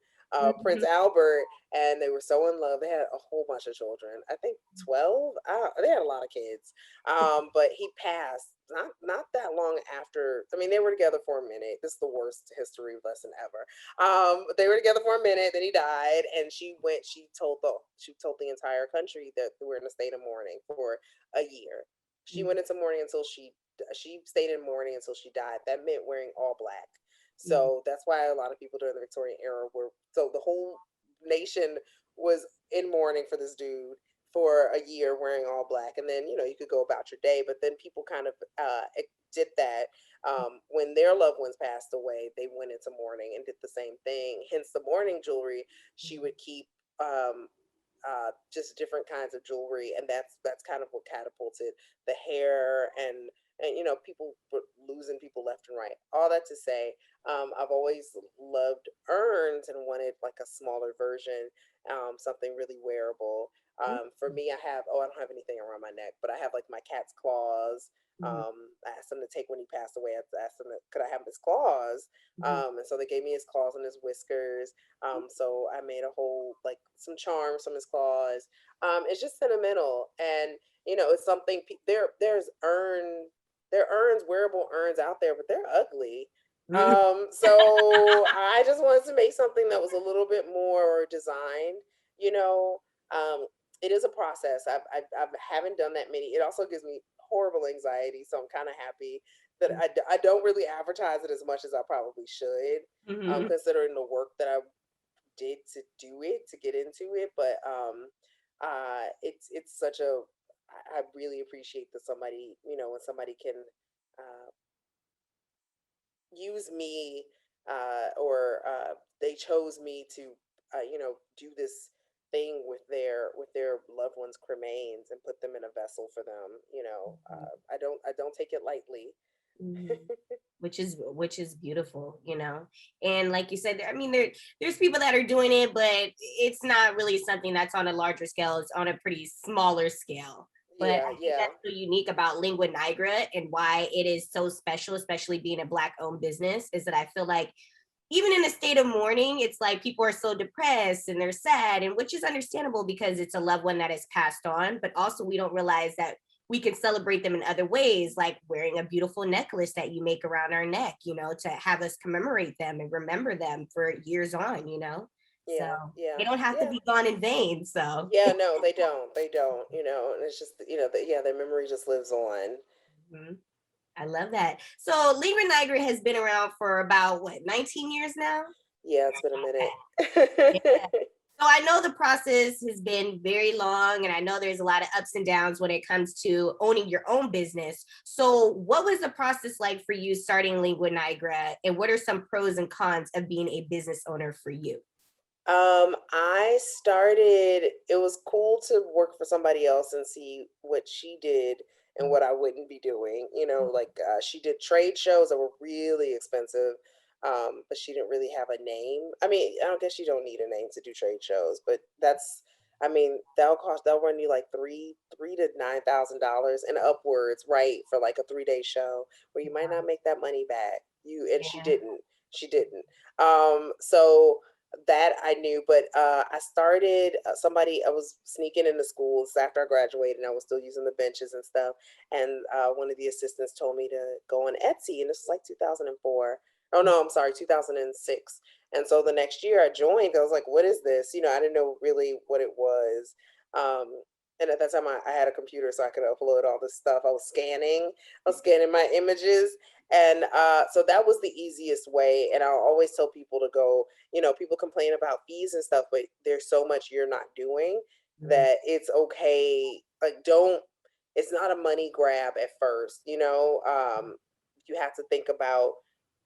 Prince Mhm. Albert, and they were so in love. They had a whole bunch of children. I think 12. They had a lot of kids. But he passed not that long after. I mean, they were together for a minute. This is the worst history lesson ever. They were together for a minute, then he died, and she told the entire country that we're in a state of mourning for a year. She went into mourning until she stayed in mourning until she died. That meant wearing all black. So that's why a lot of people during the Victorian era were, so the whole nation was in mourning for this dude for a year wearing all black, and then you could go about your day. But then people kind of did that when their loved ones passed away. They went into mourning and did the same thing. Hence the mourning jewelry. She would keep just different kinds of jewelry, and that's kind of what catapulted the hair and people were losing people left and right. All that to say, I've always loved urns and wanted like a smaller version, something really wearable. For me, I don't have anything around my neck, but I have like my cat's claws. I asked him to take when he passed away. I asked him, could I have his claws? And so they gave me his claws and his whiskers. So I made a whole like some charms from his claws. It's just sentimental, and it's something. There are urns, wearable urns out there, but they're ugly. So I just wanted to make something that was a little bit more designed. You know, it is a process. I haven't done that many. It also gives me horrible anxiety, so I'm kind of happy that I don't really advertise it as much as I probably should, considering the work that I did to do it, to get into it. But it's such a I really appreciate that somebody, when somebody can use me, or they chose me to do this thing with their loved ones' cremains and put them in a vessel for them. I don't take it lightly. Which is beautiful, and like you said, I mean, there's people that are doing it, but it's not really something that's on a larger scale. It's on a pretty smaller scale. But I think that's so unique about Lingua Nigra and why it is so special, especially being a Black-owned business, is that I feel like even in a state of mourning, it's like people are so depressed and they're sad, and which is understandable because it's a loved one that has passed on. But also, we don't realize that we can celebrate them in other ways, like wearing a beautiful necklace that you make around our neck, to have us commemorate them and remember them for years on, So they don't have to be gone in vain. So No, they don't. They don't. And it's just their memory just lives on. I love that. So Lingua Nigra has been around for about 19 years now? Yeah, it's been a minute. Yeah. So I know the process has been very long, and I know there's a lot of ups and downs when it comes to owning your own business. So what was the process like for you starting Lingua Nigra, and what are some pros and cons of being a business owner for you? It was cool to work for somebody else and see what she did and what I wouldn't be doing. She did trade shows that were really expensive, but she didn't really have a name. I mean, I don't guess you don't need a name to do trade shows, but they'll run you like three to $9,000 and upwards, right? For like a 3-day show where you might not make that money back. She didn't. So that I knew, but I started I was sneaking into schools after I graduated, and I was still using the benches and stuff. And one of the assistants told me to go on Etsy, and this was like 2004. Oh no, I'm sorry, 2006. And so the next year I joined. I was like, what is this? I didn't know really what it was. And at that time I had a computer, so I could upload all this stuff. I was scanning my images. And so that was the easiest way. And I'll always tell people to go, people complain about fees and stuff, but there's so much you're not doing that it's okay. It's not a money grab at first, you have to think about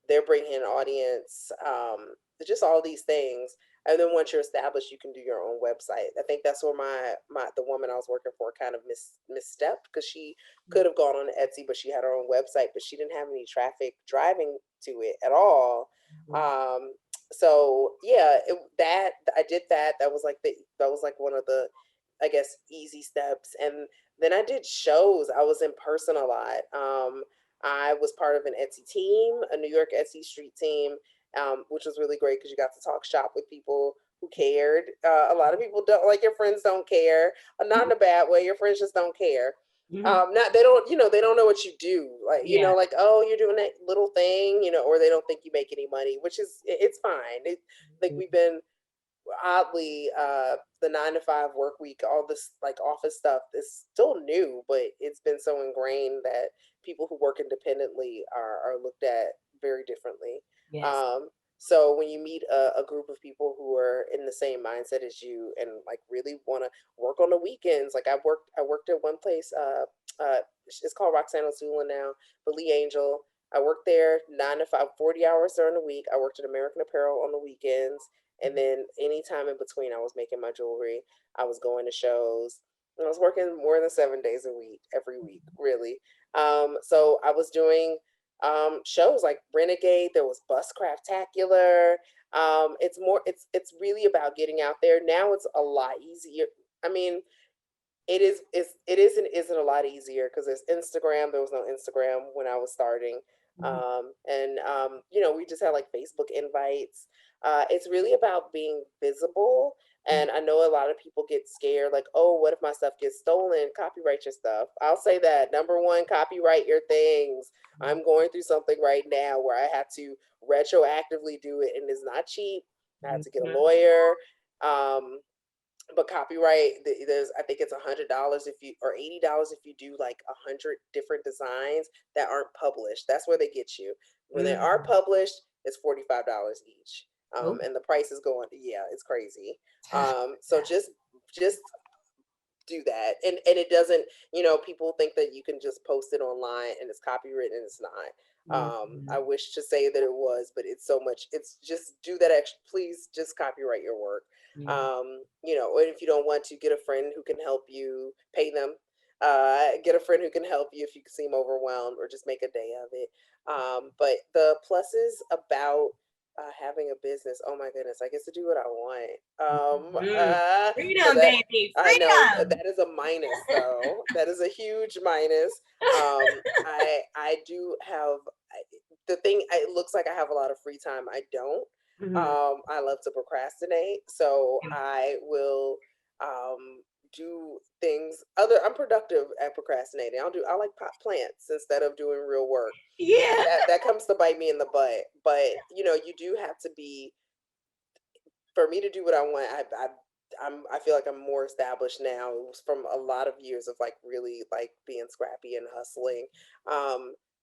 they're bringing an audience, just all these things. And then once you're established, you can do your own website. I think that's where the woman I was working for kind of misstepped, because she could have gone on Etsy, but she had her own website, but she didn't have any traffic driving to it at all. So yeah, I did that. That was like one of the, I guess, easy steps. And then I did shows. I was in person a lot. I was part of an Etsy team, a New York Etsy street team, which was really great because you got to talk shop with people who cared. A lot of people don't, like, your friends don't care, not in a bad way. Your friends just don't care. Not they don't, they don't know what you do. Like, like, oh, you're doing that little thing, or they don't think you make any money, which is, it's fine. Like, we've been oddly, the 9-to-5 work week, all this like office stuff is still new, but it's been so ingrained that people who work independently are looked at very differently. Yes. So when you meet a group of people who are in the same mindset as you and like really want to work on the weekends, like I worked at one place, it's called Roxanne O'Sullivan now, but Lee Angel. I worked there 9 to 5, 40 hours during the week. I worked at American Apparel on the weekends. And then anytime in between, I was making my jewelry. I was going to shows. I was working more than 7 days a week, every week, really. So I was doing shows like Renegade. There was Bus Craftacular. It's really about getting out there. Now it's a lot easier. I mean, it isn't a lot easier because there's Instagram. There was no Instagram when I was starting. We just had like Facebook invites. It's really about being visible. And I know a lot of people get scared, like, oh, what if my stuff gets stolen? Copyright your stuff. I'll say that. Number one, copyright your things. I'm going through something right now where I have to retroactively do it, and it's not cheap. I have to get a lawyer. But copyright, there's, I think it's $100 if you, or $80 if you do like 100 different designs that aren't published. That's where they get you. When they are published, it's $45 each. And the price is going, yeah, it's crazy. So just do that. And it doesn't, people think that you can just post it online and it's copywritten, and it's not. I wish to say that it was, but it's so much, it's just do that extra, please just copyright your work. And if you don't want to, get a friend who can help you, pay them. Get a friend who can help you if you seem overwhelmed, or just make a day of it. But the pluses about having a business, oh my goodness, I get to do what I want. Freedom, That, baby, I know freedom. that is a minus, though. That is a huge minus. I do have the thing. It looks like I have a lot of free time. I don't. I love to procrastinate, so I will do things other. I'm productive at procrastinating. I like pot plants instead of doing real work. Yeah. That comes to bite me in the butt. But you do have to be, for me to do what I want. I feel like I'm more established now. It was from a lot of years of like really like being scrappy and hustling.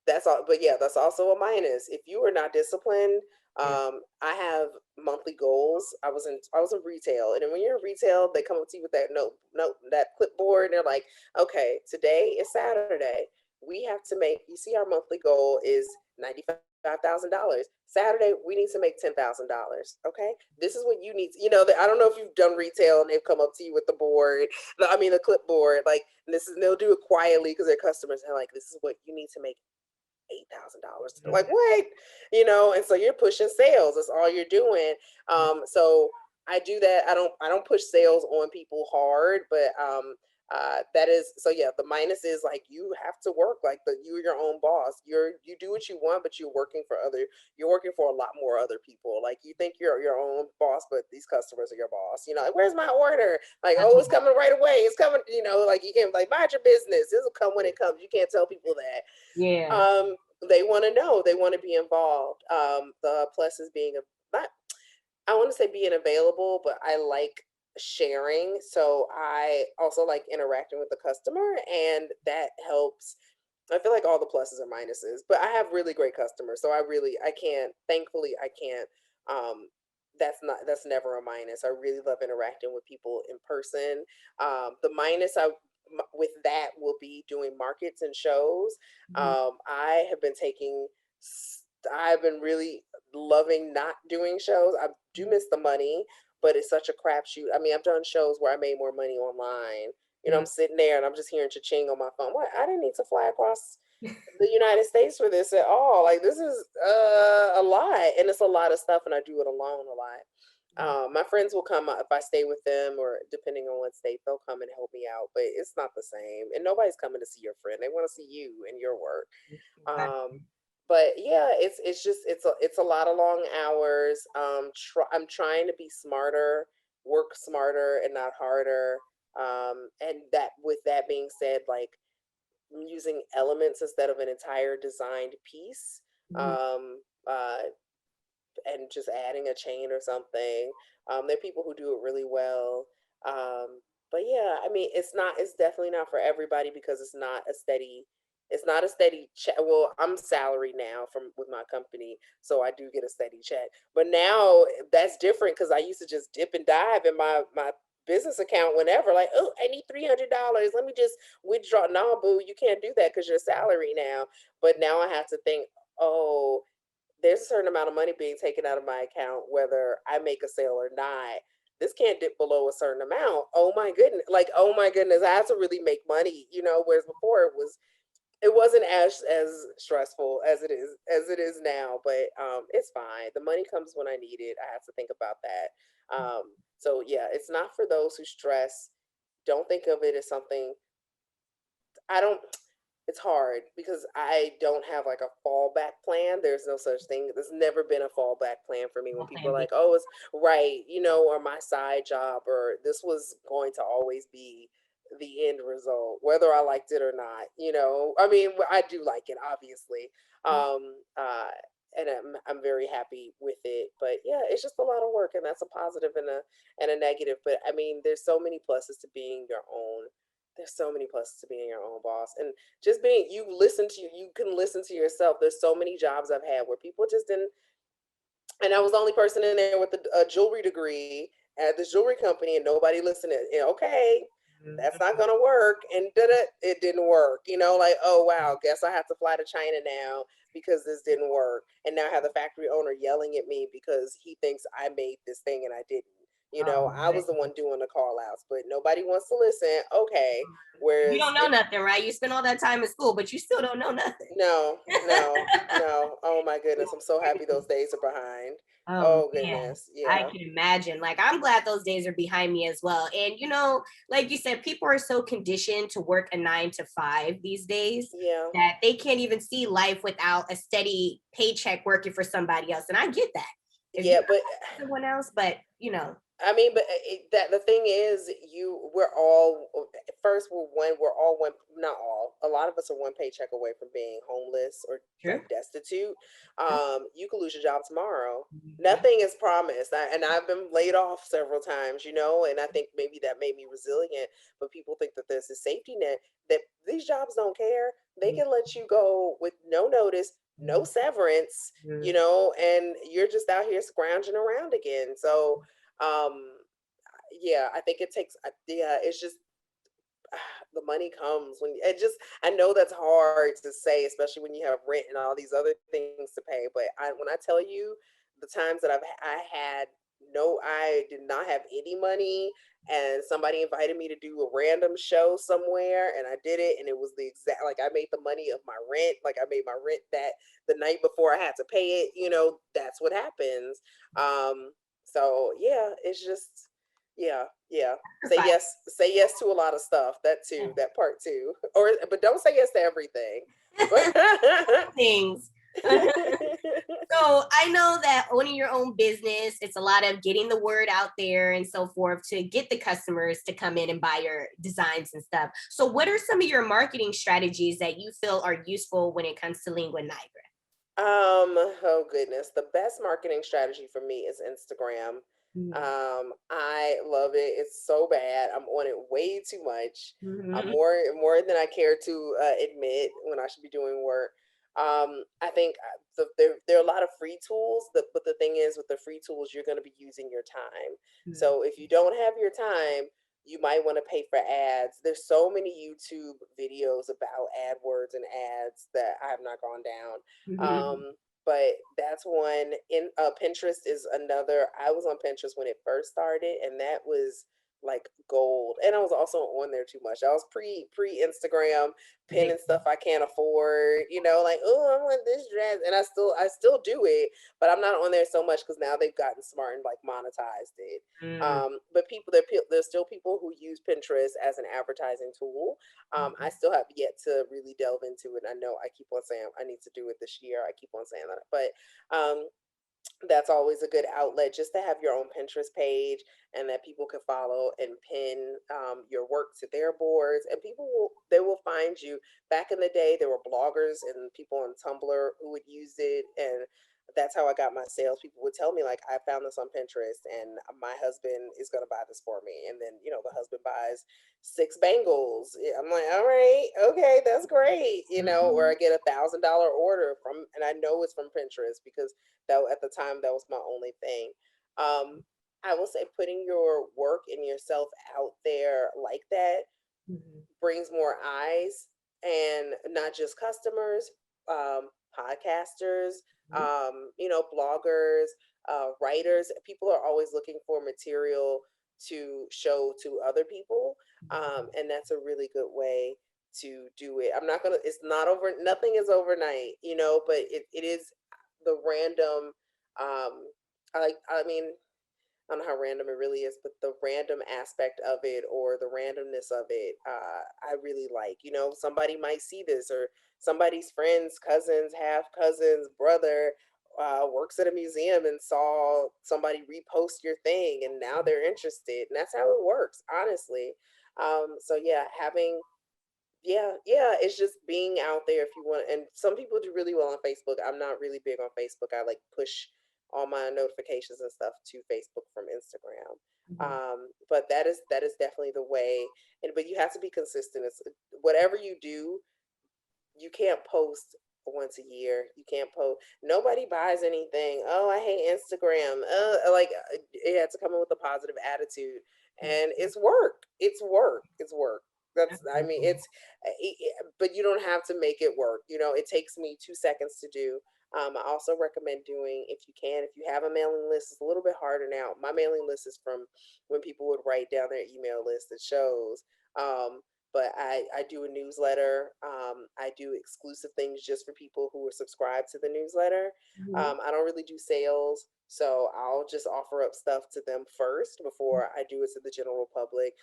That's all. But yeah, that's also a minus. If you are not disciplined, I have monthly goals. I was in retail, and then when you're in retail, they come up to you with that that clipboard, and they're like, okay, today is Saturday. We have to make. You see, our monthly goal is $95,000. Saturday, we need to make $10,000. Okay, this is what you need. I don't know if you've done retail and they've come up to you with the board. The clipboard. Like they'll do it quietly because their customers are like, this is what you need to make $8,000. Like what? And so you're pushing sales. That's all you're doing. So I do that. I don't push sales on people hard, but that is, so yeah, the minus is like you have to work like you're your own boss. You do what you want, but you're working for a lot more other people. Like you think you're your own boss, but these customers are your boss. Like, where's my order? Like, oh, it's coming right away. It's coming, like you can't, like, mind your business. This will come when it comes. You can't tell people that. Yeah. They want to know, they want to be involved. The plus is being not, I want to say being available, but I like sharing. So I also like interacting with the customer, and that helps. I feel like all the pluses are minuses, but I have really great customers. So thankfully I can't, that's never a minus. I really love interacting with people in person. The minus with that will be doing markets and shows. I have been I've been really loving not doing shows. I do miss the money, but it's such a crapshoot. I mean, I've done shows where I made more money online. I'm sitting there and I'm just hearing cha-ching on my phone. What? I didn't need to fly across the United States for this at all. Like, this is a lot, and it's a lot of stuff, and I do it alone a lot. My friends will come if I stay with them, or depending on what state, they'll come and help me out, but it's not the same. And nobody's coming to see your friend. They want to see you and your work. But yeah, it's a lot of long hours. I'm trying to be smarter, work smarter and not harder. And that, with that being said, like, using elements instead of an entire designed piece. And just adding a chain or something. There are people who do it really well. But yeah, I mean, it's definitely not for everybody, because it's not a steady It's not a steady check. Well, I'm salary now from with my company, so I do get a steady check. But now that's different because I used to just dip and dive in my business account whenever, like, oh, I need $300. Let me just withdraw. No, boo, you can't do that because you're salary now. But now I have to think, oh, there's a certain amount of money being taken out of my account, whether I make a sale or not. This can't dip below a certain amount. Oh my goodness. Like, oh my goodness, I have to really make money, whereas before it wasn't as stressful as it is now, but it's fine. The money comes when I need it. I have to think about that. So yeah, it's not for those who stress. Don't think of it as something. I don't it's hard because I don't have like a fallback plan. There's no such thing. There's never been a fallback plan for me when No people are plan B. like, oh, it's right, or my side job, or this was going to always be the end result, whether I liked it or not. I mean, I do like it, obviously. And I'm very happy with it. But yeah, it's just a lot of work, and that's a positive and a negative. But I mean, there's so many pluses to being your own. There's so many pluses to being your own boss. And just being you can listen to yourself. There's so many jobs I've had where people just didn't, and I was the only person in there with a jewelry degree at this jewelry company, and nobody listened. Okay, that's not gonna work, and it didn't work. Like, oh wow, guess I have to fly to China now because this didn't work, and now I have the factory owner yelling at me because he thinks I made this thing and I didn't. I was the one doing the call outs, but nobody wants to listen. Okay, You whereas don't know nothing, right? You spend all that time in school, but you still don't know nothing. no, no, no. Oh my goodness, I'm so happy those days are behind. Oh Oh man, goodness, I yeah, can imagine. Like, I'm glad those days are behind me as well. And like you said, people are so conditioned to work a 9 to 5 these days yeah. that they can't even see life without a steady paycheck working for somebody else. And I get that. If you Yeah, but someone else, but I mean, but that the thing is, we're all first we're all one, not all. A lot of us are one paycheck away from being homeless or true. like destitute. You could lose your job tomorrow. Nothing is promised, and I've been laid off several times, and I think maybe that made me resilient. But people think that there's a safety net, that these jobs don't care. They can let you go with no notice, no severance, and you're just out here scrounging around again. So um yeah, I think it takes yeah, it's just the money comes when it just I know that's hard to say, especially when you have rent and all these other things to pay, but when I tell you the times that I had no, I did not have any money, and somebody invited me to do a random show somewhere, and I did it, and it was the exact, like, I made the money of my rent, like I made my rent that the night before I had to pay it, that's what happens. So yeah, it's just yeah, yeah. Say yes to a lot of stuff. That too, that part too. Or but don't say yes to everything. But Things. So I know that owning your own business, it's a lot of getting the word out there and so forth to get the customers to come in and buy your designs and stuff. So what are some of your marketing strategies that you feel are useful when it comes to Lingua Nigra? oh goodness. The best marketing strategy for me is Instagram. I love it. It's so bad. I'm on it way too much. Mm-hmm. More than I care to admit when I should be doing work. I think there are a lot of free tools, but the thing is, with the free tools, you're going to be using your time. So if you don't have your time, you might want to pay for ads. There's so many YouTube videos about AdWords and ads that I have not gone down. Mm-hmm. But that's one. In Pinterest is another. I was on Pinterest when it first started, and that was like gold. And I was also on there too much. I was pre Instagram, pinning stuff I can't afford. Like, oh, I want this dress, and I still do it, but I'm not on there so much because now they've gotten smart and like monetized it. But there's still people who use Pinterest as an advertising tool. I still have yet to really delve into it. I know I keep on saying I need to do it this year. I keep on saying that, but that's always a good outlet just to have your own Pinterest page, and that people can follow and pin your work to their boards, and they will find you. Back in the day, there were bloggers and people on Tumblr who would use it, and that's how I got my sales. People would tell me like, I found this on Pinterest and my husband is going to buy this for me. And then, the husband buys 6 bangles. I'm like, all right, okay, that's great. Or I get $1,000 order from, and I know it's from Pinterest because that at the time that was my only thing. I will say putting your work and yourself out there like that brings more eyes, and not just customers, podcasters, bloggers, writers. People are always looking for material to show to other people. And that's a really good way to do it. It's not over, nothing is overnight, but it is the random, I mean, I don't know how random it really is, but the random aspect of it or the randomness of it, I really like. Somebody might see this, or somebody's friends, cousins, half cousins, brother works at a museum and saw somebody repost your thing, and now they're interested, and that's how it works, honestly. So yeah, it's just being out there if you want. And some people do really well on Facebook. I'm not really big on Facebook. I like push all my notifications and stuff to Facebook from Instagram. But that is definitely the way. But you have to be consistent. It's whatever you do, you can't post once a year. You can't post. Nobody buys anything. Oh, I hate Instagram. It had to come in with a positive attitude, and it's work. It's work. It's work. But you don't have to make it work. It takes me 2 seconds to do. I also recommend doing, if you can, if you have a mailing list, it's a little bit harder now. My mailing list is from when people would write down their email list. It shows. But I do a newsletter. I do exclusive things just for people who are subscribed to the newsletter. I don't really do sales, so I'll just offer up stuff to them first before I do it to the general public.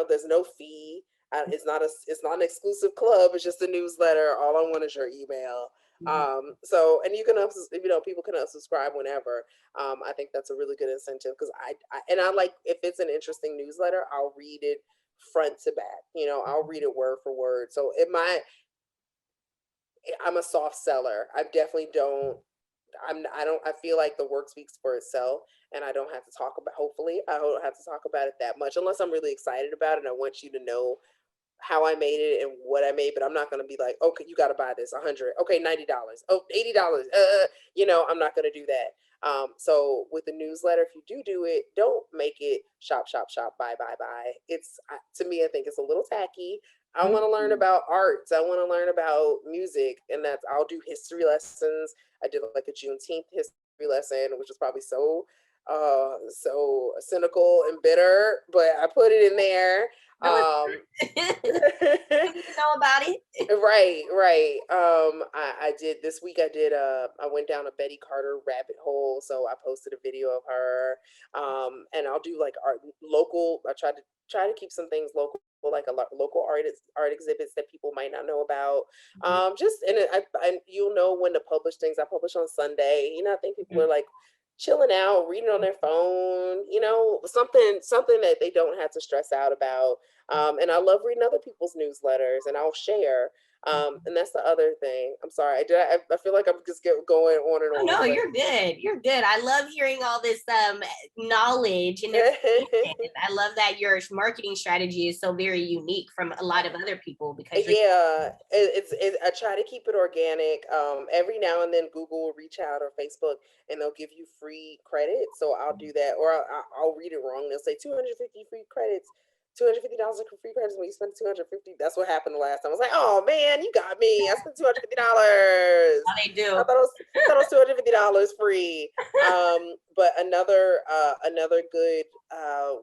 There's no fee. It's not an exclusive club. It's just a newsletter. All I want is your email. So, and you can, people can unsubscribe whenever. I think that's a really good incentive because I like, if it's an interesting newsletter, I'll read it front to back. I'll read it word for word. So I'm a soft seller. I definitely don't. I feel like the work speaks for itself, and I don't have to talk about. Hopefully, I don't have to talk about it that much unless I'm really excited about it. And I want you to know how I made it and what I made, but I'm not going to be like, okay, you got to buy this 100. Okay, $90. Oh, $80. I'm not going to do that. So with the newsletter, if you do it, don't make it shop, shop, shop, buy, buy, buy. It's, to me, I think it's a little tacky. I want to learn about arts. I want to learn about music, and I'll do history lessons. I did like a Juneteenth history lesson, which was probably so cynical and bitter, but I put it in there. You know about it. Right. I did this week. I went down a Betty Carter rabbit hole, so I posted a video of her. And I'll do like local. I try to keep some things local, like local art exhibits that people might not know about. And you'll know when to publish things. I publish on Sunday. I think people are like chilling out, reading on their phone, something that they don't have to stress out about. And I love reading other people's newsletters, and I'll share. And that's the other thing. I'm sorry. I feel like I'm just going on and on. No, you're good. You're good. I love hearing all this knowledge and I love that your marketing strategy is so very unique from a lot of other people because I try to keep it organic. Every now and then Google will reach out, or Facebook, and they'll give you free credit. So I'll do that, or I'll read it wrong. They'll say 250 free credits. $250 for free credits when you spend $250. That's what happened the last time. I was like, oh man, you got me. I spent $250. Oh, they do. I thought it was $250 free. But another good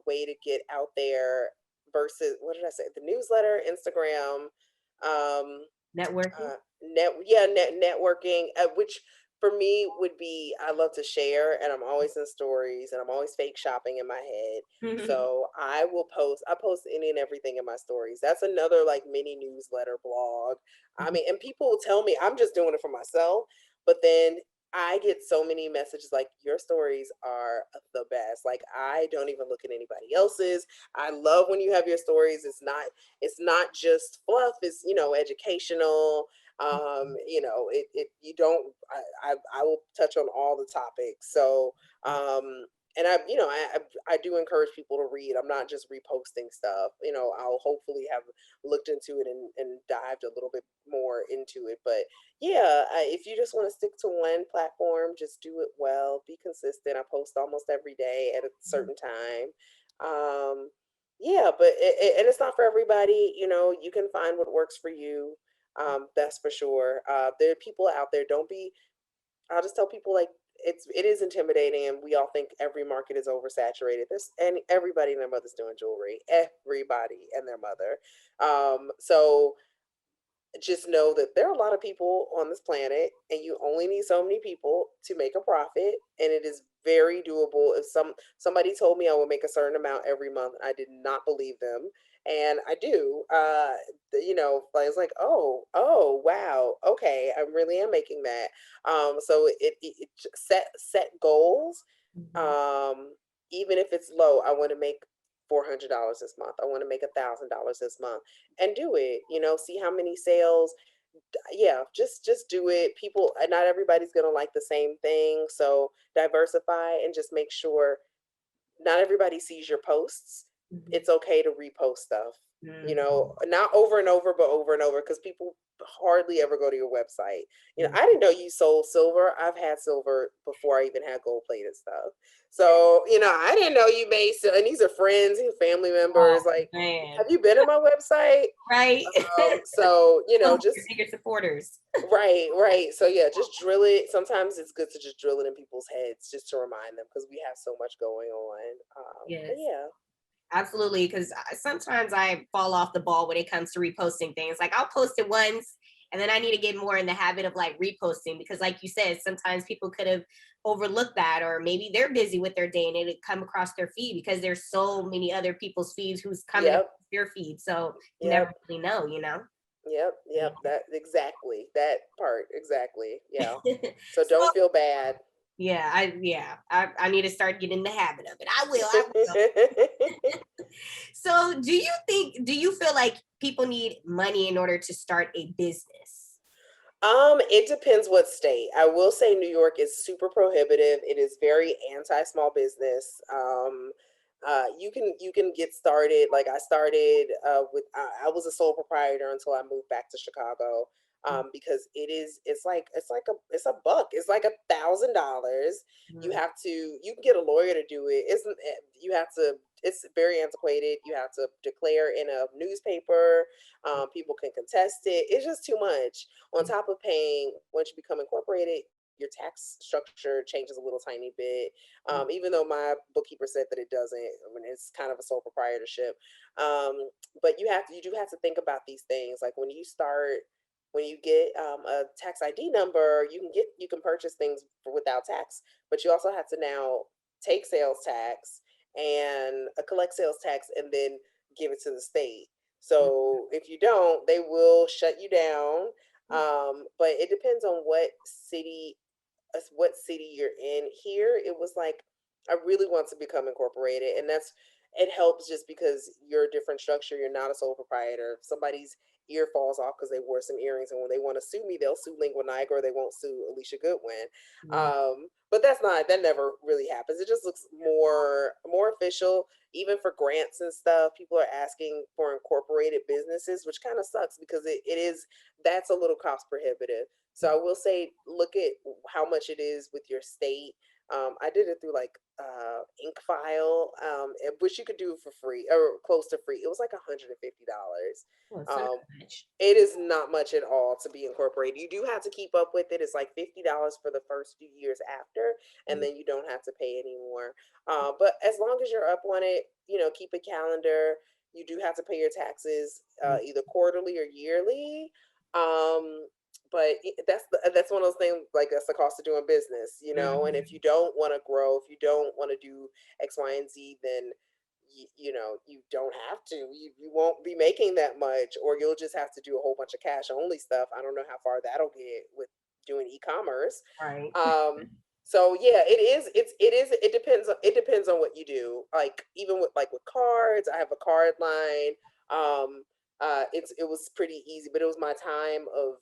way to get out there versus, what did I say? The newsletter, Instagram, networking. Networking, which for me would be, I love to share, and I'm always in stories, and I'm always fake shopping in my head. So I post any and everything in my stories. That's another like mini newsletter blog. I mean, and people will tell me I'm just doing it for myself, but then I get so many messages like, your stories are the best. Like, I don't even look at anybody else's. I love when you have your stories. It's not just fluff. It's, educational. You know, you don't, I will touch on all the topics. So, and you know, I do encourage people to read. I'm not just reposting stuff. You know, I'll hopefully have looked into it and dived a little bit more into it. But yeah, if you just want to stick to one platform, just do it well, be consistent. I post almost every day at a certain time. Yeah, but and it's not for everybody. You know, you can find what works for you. That's for sure. There are people out there. Don't be. I'll just tell people like it is intimidating, and we all think every market is oversaturated. There's and everybody and their mother's doing jewelry. Everybody and their mother. So just know that there are a lot of people on this planet, and you only need so many people to make a profit, and it is very doable. If somebody told me I would make a certain amount every month, I did not believe them, and I do. You know, I was like, oh wow, okay, I really am making that. So set goals. Mhm. Even if it's low, I want to make $400 this month. I want to make $1,000 this month, and do it. You know, see how many sales. Yeah, just do it. People, not everybody's gonna like the same thing, so diversify and just make sure not everybody sees your posts. Mhm. It's okay to repost stuff. You Mhm. know, not over and over, but over and over, because people hardly ever go to your website. You know, Mhm. I didn't know you sold silver. I've had silver before I even had gold plated stuff. So, you know, I didn't know you made, and these are friends and family members. Oh Like, man, have you been on my website? right? So, you know, Some of your just bigger supporters. right. So yeah, just drill it. Sometimes it's good to just drill it in people's heads just to remind them, because we have so much going on. But Yes. yeah. Absolutely, because sometimes I fall off the ball when it comes to reposting things. Like I'll post it once, and then I need to get more in the habit of like reposting because, like you said, sometimes people could have overlooked that, or maybe they're busy with their day and it come across their feed because there's so many other people's feeds who's coming Yep. across your feed. So you never Yep. really know, you know. Yep. That exactly. That part. Exactly. Yeah. So So don't feel bad. I need to start getting in the habit of it. I will. So, do you feel like people need money in order to start a business? It depends what state. I will say New York is super prohibitive. It is very anti-small business. You can get started. Like I started with I was a sole proprietor until I moved back to Chicago. Because it's a buck. It's like $1,000. Mhm. You can get a lawyer to do it. You have to. It's very antiquated. You have to declare in a newspaper. People can contest it. It's just too much on top of paying. Once you become incorporated, your tax structure changes a little tiny bit. Even though my bookkeeper said that it doesn't, I mean, it's kind of a sole proprietorship. But you do have to think about these things. Like when you get a tax ID number, you can purchase things without tax, but you also have to now take sales tax and collect sales tax and then give it to the state. So if you don't, they will shut you down. But it depends on what city you're in. Here it was like I really want to become incorporated, and it helps just because you're a different structure. You're not a sole proprietor. If somebody's ear falls off because they wore some earrings, and when they want to sue me, they'll sue Lingua Nigra, or they won't sue Alicia Goodwin. Mhm. But that never really happens. It just looks more official. Even for grants and stuff, people are asking for incorporated businesses, which kind of sucks because it is that's a little cost prohibitive. So I will say, look at how much it is with your state. I did it through like ink file, which you could do for free or close to free. It was like $150. Well, it's not Um, much. it is not much at all to be incorporated. You do have to keep up with it. It's like $50 for the first few years after, and Mhm. then you don't have to pay anymore. But as long as you're up on it, you know, keep a calendar. You do have to pay your taxes either quarterly or yearly. Um, but that's one of those things, like that's the cost of doing business, you know. And if Mhm. you don't want to grow, if you don't want to do X, Y, and Z, then you know you don't have to. You won't be making that much, or you'll just have to do a whole bunch of cash only stuff. I don't know how far that'll get with doing e-commerce. Right. um so yeah, it depends on what you do. Like even with cards, I have a card line. It was pretty easy, but it was my time of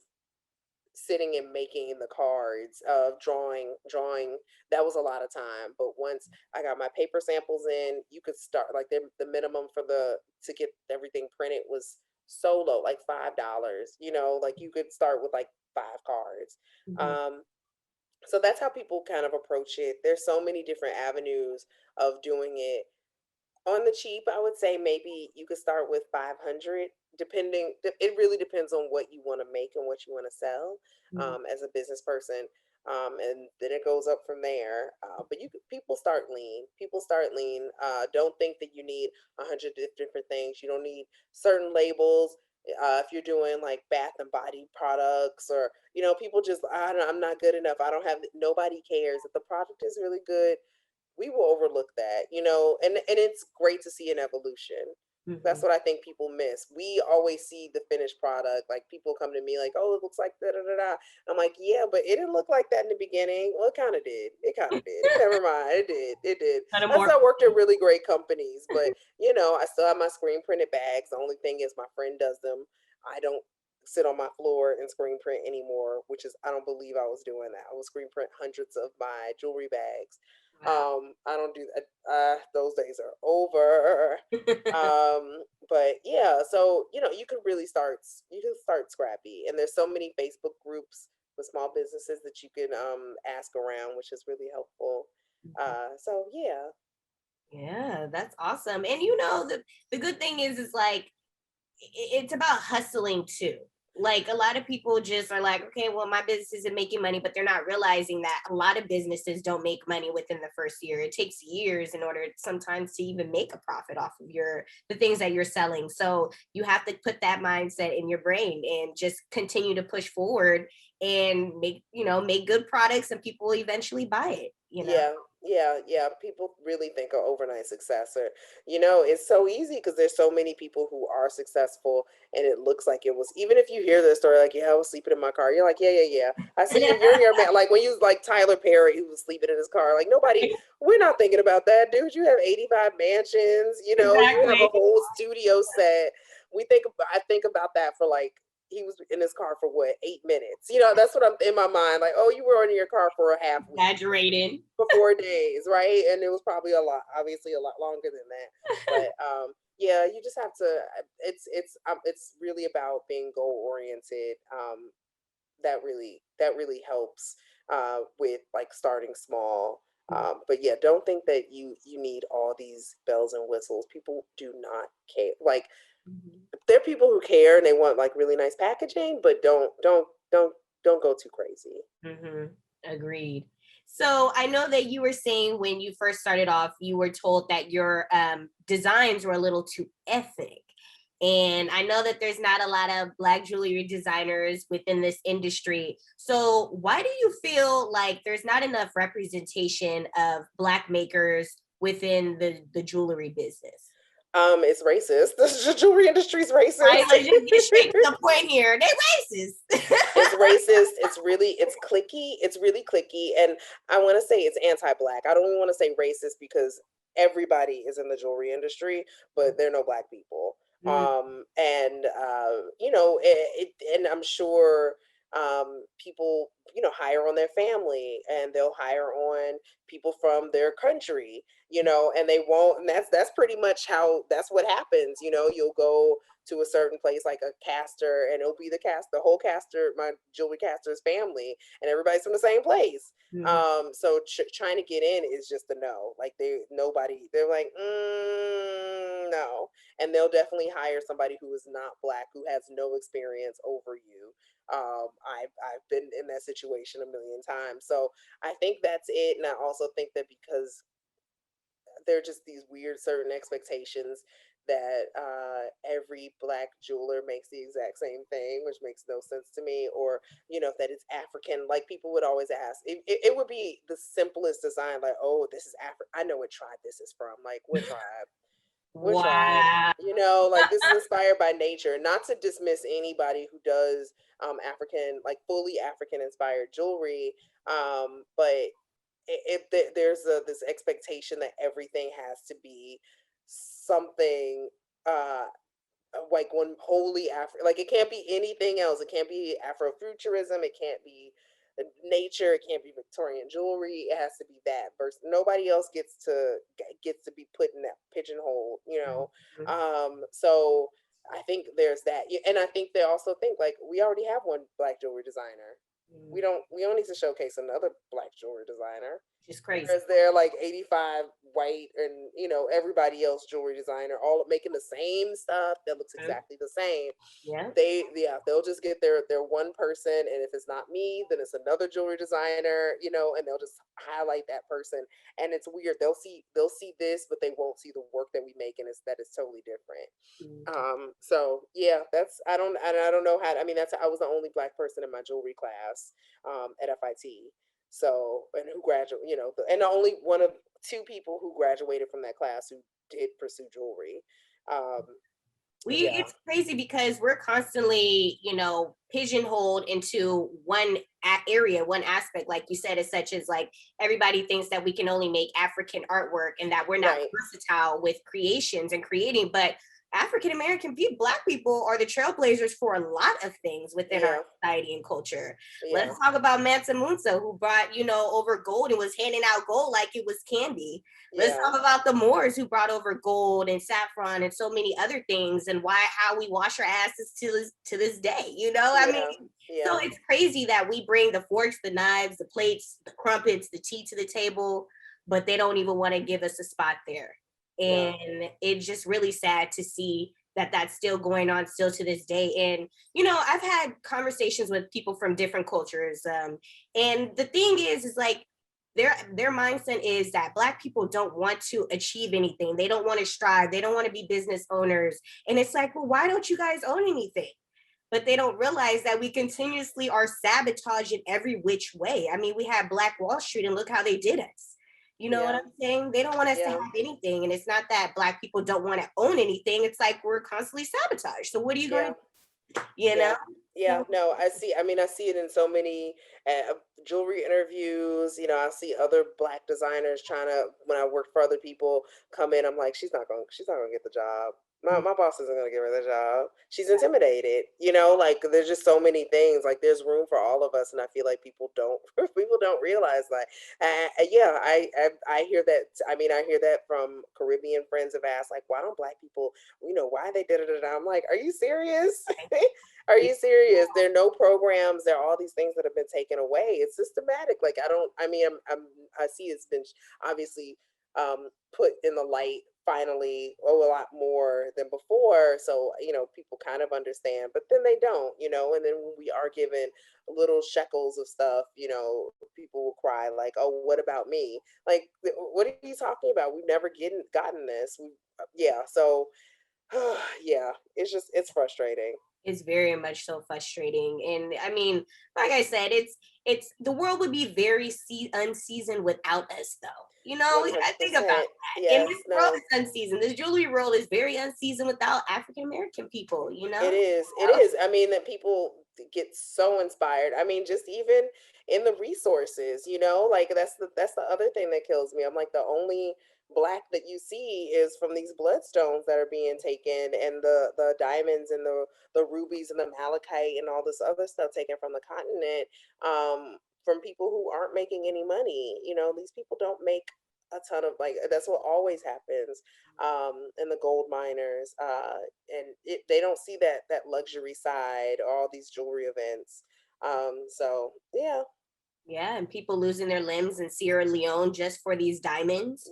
sitting and making the cards, drawing. That was a lot of time. But once I got my paper samples in, you could start, like, the minimum to get everything printed was so low, like $5. Like, you could start with like 5 cards. Mhm. So that's how people kind of approach it. There's so many different avenues of doing it. On the cheap, I would say maybe you could start with 500, depending. It really depends on what you want to make and what you want to sell, Mhm. as a business person. And then it goes up from there. But people start lean. People start lean. Don't think that you need 100 different things. You don't need certain labels. If you're doing like bath and body products, or people just, I'm not good enough. I don't have. Nobody cares if the product is really good. We will overlook that, and it's great to see an evolution. That's Mhm. what I think people miss. We always see the finished product. Like, people come to me like, "Oh, it looks like da da da da." I'm like, "Yeah, but it didn't look like that in the beginning." Well, it kind of did. It kind of did. Never mind. It did. It did. Kind of That's more. I worked at really great companies, but I still have my screen printed bags. The only thing is my friend does them. I don't sit on my floor and screen print anymore, which is, I don't believe I was doing that. I will screen print hundreds of my jewelry bags. Wow. I don't do that. Those days are over. But yeah, so you can start scrappy, and there's so many Facebook groups with small businesses that you can ask around, which is really helpful. So yeah. Yeah, that's awesome. And the good thing is like it's about hustling too. Like a lot of people just are like, okay, well, my business isn't making money, but they're not realizing that a lot of businesses don't make money within the first year. It takes years in order sometimes to even make a profit off of the things that you're selling. So you have to put that mindset in your brain and just continue to push forward and make good products, and people will eventually buy it. Yeah, yeah. People really think of overnight success, or it's so easy because there's so many people who are successful, and it looks like it was. Even if you hear their story, like, "Yeah, I was sleeping in my car," you're like, "Yeah, yeah, yeah. I see you. You're in your man." Like when you like Tyler Perry, who was sleeping in his car. Like, nobody. We're not thinking about that, dude. You have 85 mansions. You have a Exactly. whole studio set. I think about that for like, he was in his car for what, 8 minutes. That's what I'm in my mind. Like, oh, you were in your car for a half week, Exaggerating. for 4 days, right? And it was probably obviously a lot longer than that. But yeah, you just have to. It's really about being goal oriented. That really helps with like starting small. But yeah, don't think that you need all these bells and whistles. People do not care. Like, Mhm. there are people who care and they want like really nice packaging, but don't go too crazy. Mm-hmm. Agreed. So I know that you were saying when you first started off, you were told that your designs were a little too ethnic. And I know that there's not a lot of Black jewelry designers within this industry. So why do you feel like there's not enough representation of Black makers within the jewelry business? It's racist. The jewelry industry is Right? racist. Let's just get straight to the point here. They racist. It's racist. It's clicky. It's really clicky. And I want to say it's anti-black. I don't even want to say racist because everybody is in the jewelry industry, but there are no black people. Mm, And and I'm sure people hire on their family, and they'll hire on people from their country, and they won't, and that's pretty much how, that's what happens. You'll go to a certain place like a caster, and it'll be the whole caster, my jewelry caster's family, and everybody's from the same place. mhm, So trying to get in is just a no. Like, they're like, no. And they'll definitely hire somebody who is not black, who has no experience over you. I've been in that situation a million times. So I think that's it. And I also think that because there are just these weird certain expectations that every black jeweler makes the exact same thing, which makes no sense to me, or that it's African. Like, people would always ask, it would be the simplest design, like, "Oh, this is African. I know what tribe this is from." Like, what tribe? What tribe? wow. Like, this is inspired by nature. Not to dismiss anybody who does African, like fully African inspired jewelry, but there's this expectation that everything has to be something, like one wholly Afro, like it can't be anything else. It can't be Afrofuturism. It can't be nature. It can't be Victorian jewelry. It has to be that. Versus nobody else gets to be put in that pigeonhole, you know. So I think there's that. And I think they also think like we already have one Black jewelry designer. We don't need to showcase another Black jewelry designer. Just crazy. Because they're like 85 white and, you know, everybody else jewelry designer, all making the same stuff that looks exactly the same. They'll just get their one person, and if it's not me, then it's another jewelry designer, you know, and they'll just highlight that person. And it's weird. They'll see this, but they won't see the work that we make, and it's totally different. So yeah, I don't know how. I mean, I was the only Black person in my jewelry class at FIT. So, and who graduated, you know, and the only one of two people who graduated from that class who did pursue jewelry. It's crazy because we're constantly, you know, pigeonholed into one area, one aspect, like you said, as such as like everybody thinks that we can only make African artwork and that we're not versatile with creations and creating, but African-American people, Black people are the trailblazers for a lot of things within our society and culture. Let's talk about Mansa Musa, who brought, you know, over gold and was handing out gold like it was candy. Let's talk about the Moors who brought over gold and saffron and so many other things, and how we wash our asses to this day, you know? I mean, so it's crazy that we bring the forks, the knives, the plates, the crumpets, the tea to the table, but they don't even want to give us a spot there. And it's just really sad to see that that's still going on still to this day. And, you know, I've had conversations with people from different cultures. And the thing is like, their mindset is that Black people don't want to achieve anything. They don't want to strive. They don't want to be business owners. And it's like, well, why don't you guys own anything? But they don't realize that we continuously are sabotaged in every which way. I mean, we had Black Wall Street and look how they did us. You know what I'm saying? They don't want us to have anything. And it's not that Black people don't want to own anything. It's like we're constantly sabotaged. So what are you going to do? You know? No, I see it in so many jewelry interviews. You know, I see other Black designers trying to, when I work for other people, come in. I'm like, she's not gonna get the job. My boss isn't gonna give her the job. She's intimidated. You know, like there's just so many things. Like there's room for all of us, and I feel like people don't realize that. I hear that. I mean, I hear that from Caribbean friends have asked, like, why don't Black people, you know, why they did it? I'm like, are you serious? Are you serious? There are no programs. There are all these things that have been taken away. It's systematic. Like I see it's been obviously put in the light finally a lot more than before, so you know people kind of understand, but then they don't, you know. And then when we are given little shekels of stuff, you know, people will cry like, oh, what about me? Like, what are you talking about? We've never gotten this. So it's frustrating. It's very much so frustrating. And I mean, like I said, it's the world would be very unseasoned without us, though. You know, I think about that. And this world is unseasoned. This jewelry world is very unseasoned without African American people, you know? It is. I mean, that people get so inspired. I mean, just even in the resources, you know, like that's the other thing that kills me. I'm like, the only Black that you see is from these bloodstones that are being taken, and the diamonds and the rubies and the malachite and all this other stuff taken from the continent, from people who aren't making any money. You know, these people don't make a ton of, like, that's what always happens, and the gold miners, and they don't see that luxury side or all these jewelry events. So and people losing their limbs in Sierra Leone just for these diamonds.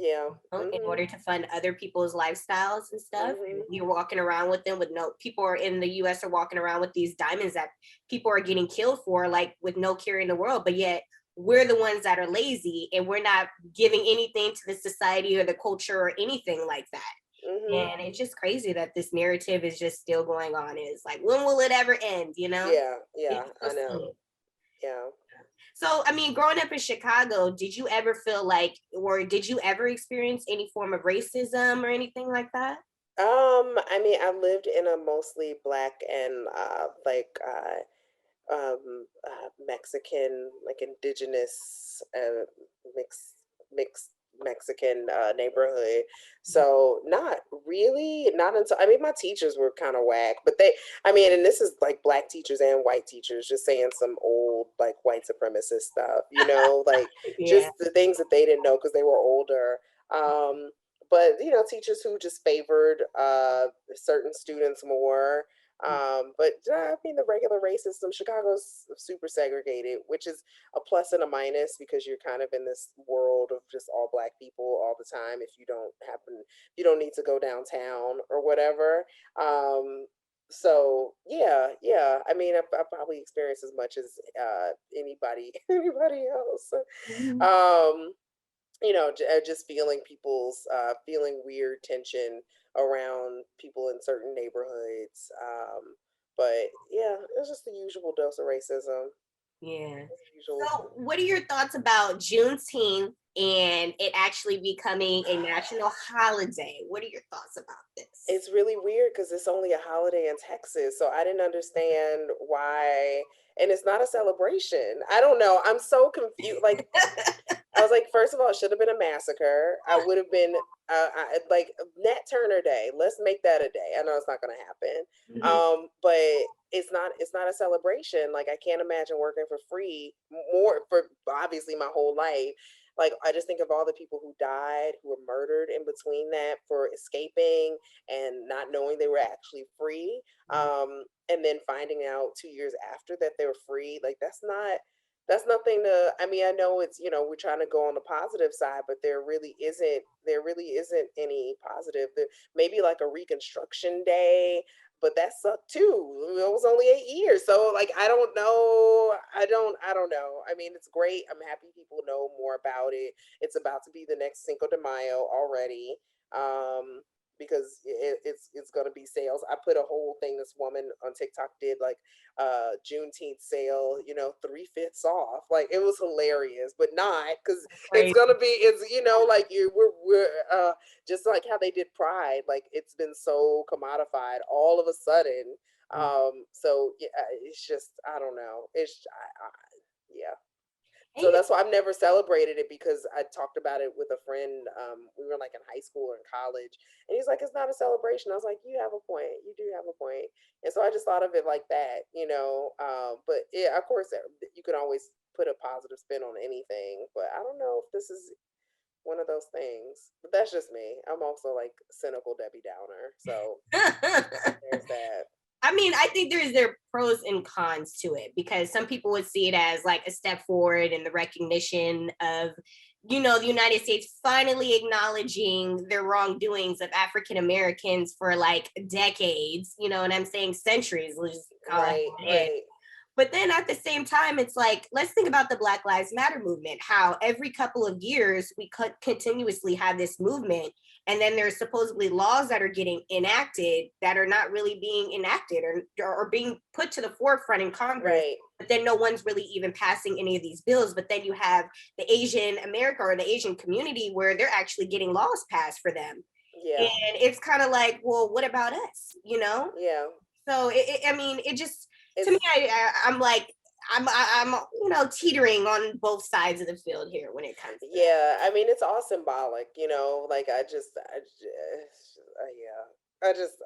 In order to fund other people's lifestyles and stuff. You're walking around with them with people are in the US are walking around with these diamonds that people are getting killed for, like with no care in the world, but yet we're the ones that are lazy and we're not giving anything to the society or the culture or anything like that. And it's just crazy that this narrative is just still going on. It's like, when will it ever end, you know? I know. So, I mean, growing up in Chicago, did you ever feel like, or did you ever experience any form of racism or anything like that? I mean, I lived in a mostly Black and Mexican, like indigenous, mixed Mexican neighborhood. So not really, not until, I mean, my teachers were kind of whack, but and this is like Black teachers and white teachers just saying some old like white supremacist stuff, like Yeah. just the things that they didn't know because they were older. But teachers who just favored certain students more. But I mean, the regular racism, Chicago's super segregated, which is a plus and a minus because you're kind of in this world of just all Black people all the time. If you don't need to go downtown or whatever. So yeah. I mean, I probably experienced as much as anybody else. Mhm. Um, just feeling feeling weird tension around people in certain neighborhoods. But yeah, it's just the usual dose of racism. Yeah. As usual. So, what are your thoughts about Juneteenth and it actually becoming a national holiday? What are your thoughts about this? It's really weird because it's only a holiday in Texas, so I didn't understand why. And it's not a celebration. I don't know. I'm so confused. Like, I was like, first of all, it should have been a massacre. I would have been like Nat Turner Day. Let's make that a day. I know it's not going to happen, Mhm. but it's not. It's not a celebration. Like I can't imagine working for free more for obviously my whole life. Like I just think of all the people who died, who were murdered in between that for escaping and not knowing they were actually free, and then finding out 2 years after that they were free. Like that's nothing to, I mean, I know it's, we're trying to go on the positive side, but there really isn't any positive. Maybe like a reconstruction day, but that sucked too. It was only 8 years. So like, I don't know. I don't know. I mean, it's great. I'm happy people know more about it. It's about to be the next Cinco de Mayo already. Because it's gonna be sales. I put a whole thing, this woman on TikTok did like Juneteenth sale, 3/5 off. Like it was hilarious, but not because Crazy. it's like we're just like how they did Pride. Like it's been so commodified all of a sudden. So yeah, it's just I don't know. Yeah. So And that's why I've never celebrated it because I talked about it with a friend. We were like in high school or in college, and he's like, "It's not a celebration." I was like, "You have a point. You do have a point." And so I just thought of it like that. But yeah, of course, you can always put a positive spin on anything. But I don't know if this is one of those things. But that's just me. I'm also like cynical Debbie Downer. So there's that. I mean, I think there pros and cons to it because some people would see it as like a step forward in the recognition of, the United States finally acknowledging their wrongdoings of African Americans for like decades, and I'm saying centuries, let's just call Right, it. right. But then at the same time, it's like, let's think about the Black Lives Matter movement, how every couple of years we continuously have this movement. And then there's supposedly laws that are getting enacted that are not really being enacted or being put to the forefront in Congress. Right. But then no one's really even passing any of these bills. But then you have the Asian America or the Asian community where they're actually getting laws passed for them. Yeah. And it's kind of like, well, what about us? Yeah. So I mean, it just to me, It's I'm like, I'm teetering on both sides of the field here when it comes to that. Yeah, I mean it's all symbolic, like yeah. I just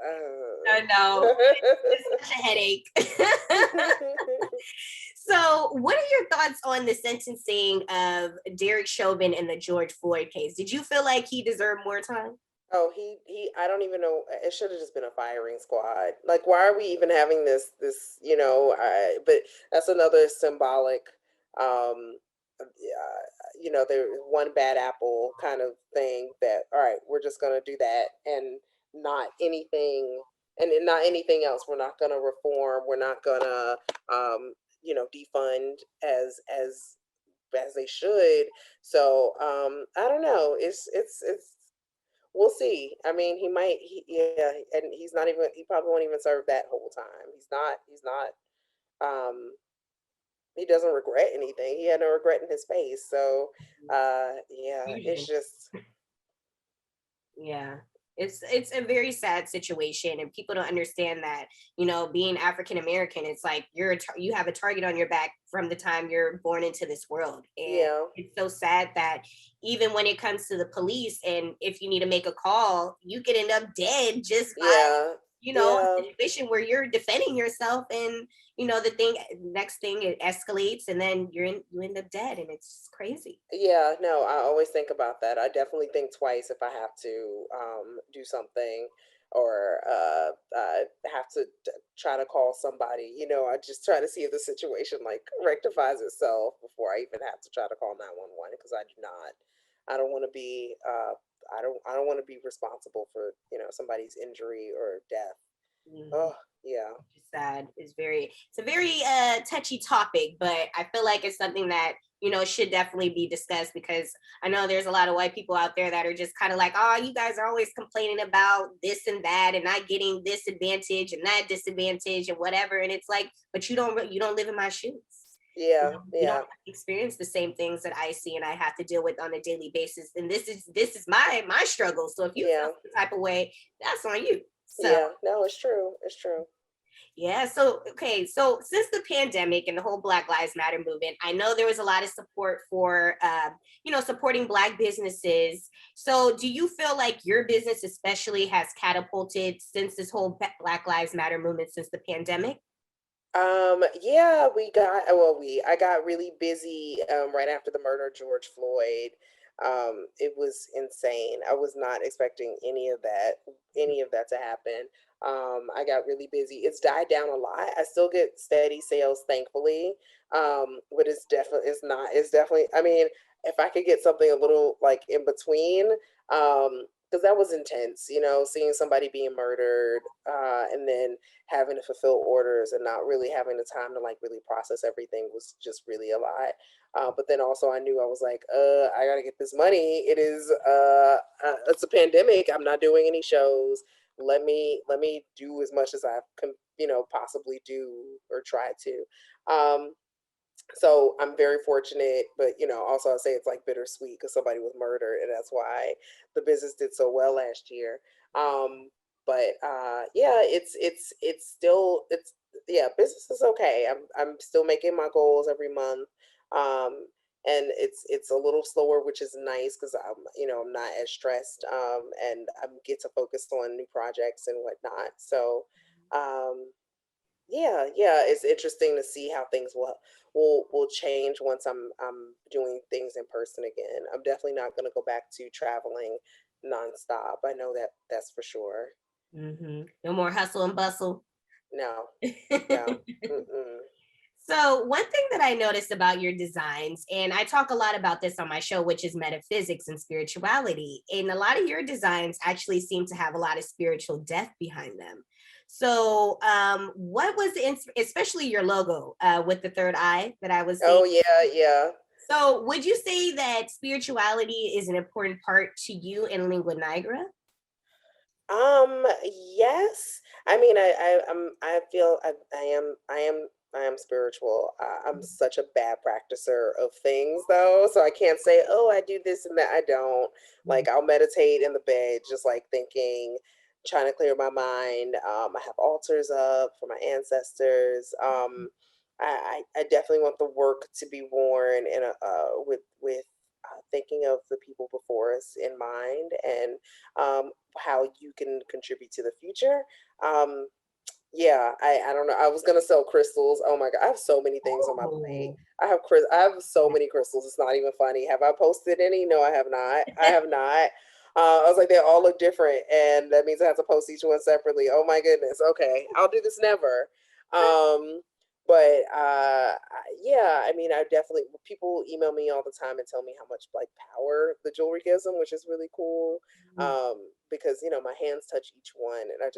I know it's such a headache. So, what are your thoughts on the sentencing of Derek Chauvin in the George Floyd case? Did you feel like he deserved more time? Oh, he I don't even know. It should have just been a firing squad. Like why are we even having but that's another symbolic um there one bad apple kind of thing that all right, we're just going to do that and not anything not anything else. We're not going to reform. We're not going to defund as they should. So I don't know. It's we'll see. I mean, yeah, and he probably won't even serve that whole time. He's not, he doesn't regret anything. He had no regret in his face. So, yeah, it's Usually. just, Yeah. It's a very sad situation, and people don't understand that, being African American, it's like you have a target on your back from the time you're born into this world. And Yeah, it's so sad that even when it comes to the police, and if you need to make a call, you could end up dead just by, yeah, a yeah. situation where you're defending yourself, and next thing it escalates, and then you end up dead, and it's crazy. Yeah, no, I always think about that. I definitely think twice if I have to do something or have to try to call somebody. I just try to see if the situation like rectifies itself before I even have to try to call 911 because I don't want to be I don't want to be responsible for, somebody's injury or death. Mhm. Oh, yeah. Sad is it's a very touchy topic, but I feel like it's something that should definitely be discussed, because I know there's a lot of white people out there that are just kind of like, oh, you guys are always complaining about this and that and not getting this advantage and that disadvantage and whatever, and it's like, but you don't live in my shoes. Yeah, You yeah, don't experience the same things that I see and I have to deal with on a daily basis, and this is my struggle. So if you feel yeah, some type of way, that's on you. So yeah. No, it's true. It's true. yeah. So, okay. So, since the pandemic and the whole Black Lives Matter movement, I know there was a lot of support for, supporting Black businesses. So, do you feel like your business, especially, has catapulted since this whole Black Lives Matter movement since the pandemic? Yeah, I got really busy right after the murder of George Floyd. It was insane. I was not expecting any of that to happen. I got really busy. It's died down a lot. I still get steady sales, thankfully. But it's definitely, I mean, if I could get something a little like in between, because that was intense, seeing somebody being murdered, and then having to fulfill orders and not really having the time to like really process everything was just really a lot. But then also I knew I was like, I gotta get this money. It's a pandemic. I'm not doing any shows. Let me do as much as I can, possibly do or try to. Um, so I'm very fortunate, but also I say it's like bittersweet because somebody was murdered, and that's why the business did so well last year. Um, but yeah, it's still it's yeah, business is okay. I'm still making my goals every month. Um, and it's a little slower, which is nice because I'm not as stressed. And I get to focus on new projects and whatnot. So um yeah, yeah, it's interesting to see how things will change once I'm doing things in person again. I'm definitely not going to go back to traveling nonstop. I know that that's for sure. No more hustle and bustle. No, no, mm-mm. So, one thing that I noticed about your designs, and I talk a lot about this on my show, which is metaphysics and spirituality, and a lot of your designs actually seem to have a lot of spiritual depth behind them. So, what was especially your logo with the third eye that I was seeing? Oh yeah, yeah. So, would you say that spirituality is an important part to you in Lingua Nigra? Yes. I mean, I feel I am spiritual. I'm such a bad practicer of things though, so I can't say, oh, I do this and that. I don't. Like, I'll meditate in the bed, just like thinking, trying to clear my mind. I have altars up for my ancestors. I definitely want the work to be worn in a with thinking of the people before us in mind, and how you can contribute to the future. Um, yeah, I don't know. I was gonna sell crystals. Oh my god, I have so many things on my plate. Oh. I have so many crystals. It's not even funny. Have I posted any? No, I have not. I have not. I was like, they all look different, and that means I have to post each one separately. Oh my goodness. Okay, I'll do this never. Um, but yeah, I mean, I definitely people email me all the time and tell me how much like power the jewelry gives them, which is really cool. Because my hands touch each one, and I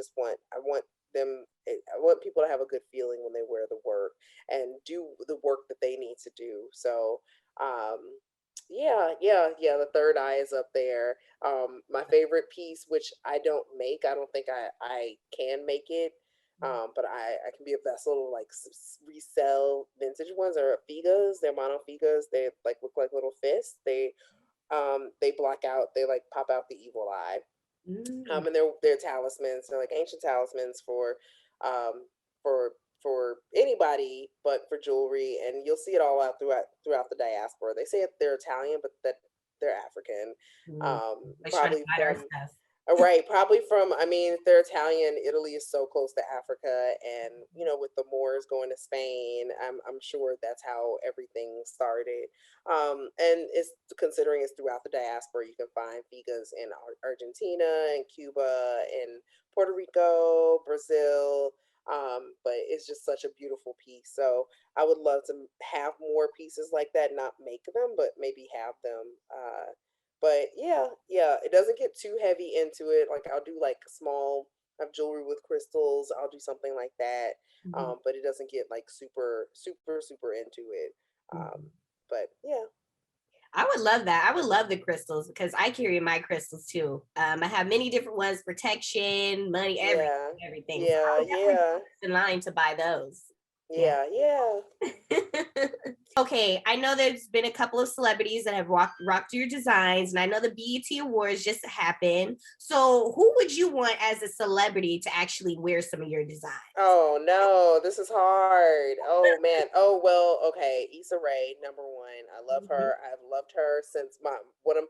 want I want people to have a good feeling when they wear the work and do the work that they need to do. So um yeah, yeah, yeah, the third eye is up there. My favorite piece, which I don't make, I don't think I can make it. But I can be a vessel to like resell vintage ones, or figas. They're monofigas. They like look like little fists. They block out, they like pop out the evil eye. Mm. And they're talismans. They're like ancient talismans um, for anybody, but for jewelry, and you'll see it all out throughout the diaspora. They say they're Italian, but that they're African. Mm. We're trying to Probably hide our from stuff. Right, probably from, I mean, if they're Italian, Italy is so close to Africa, and with the Moors going to Spain, I'm sure that's how everything started. And it's considering it's throughout the diaspora, you can find figas in Argentina and Cuba and Puerto Rico, Brazil. But it's just such a beautiful piece. So I would love to have more pieces like that, not make them, but maybe have them. But yeah, it doesn't get too heavy into it. Like I'll do like small, I have jewelry with crystals. I'll do something like that. Mhm. But it doesn't get like super into it. Um, Mhm. but yeah, I would love that. I would love the crystals because I carry my crystals too. I have many different ones, protection, money, everything, yeah, everything. So I yeah, would definitely yeah, be in line to buy those. Yeah. yeah. Okay, I know there's been a couple of celebrities that have rocked your designs, and I know the BET Awards just happened. So, who would you want as a celebrity to actually wear some of your designs? Oh no, this is hard. Oh man. Oh well, okay. Issa Rae, number one. I love Mhm. her. I've loved her since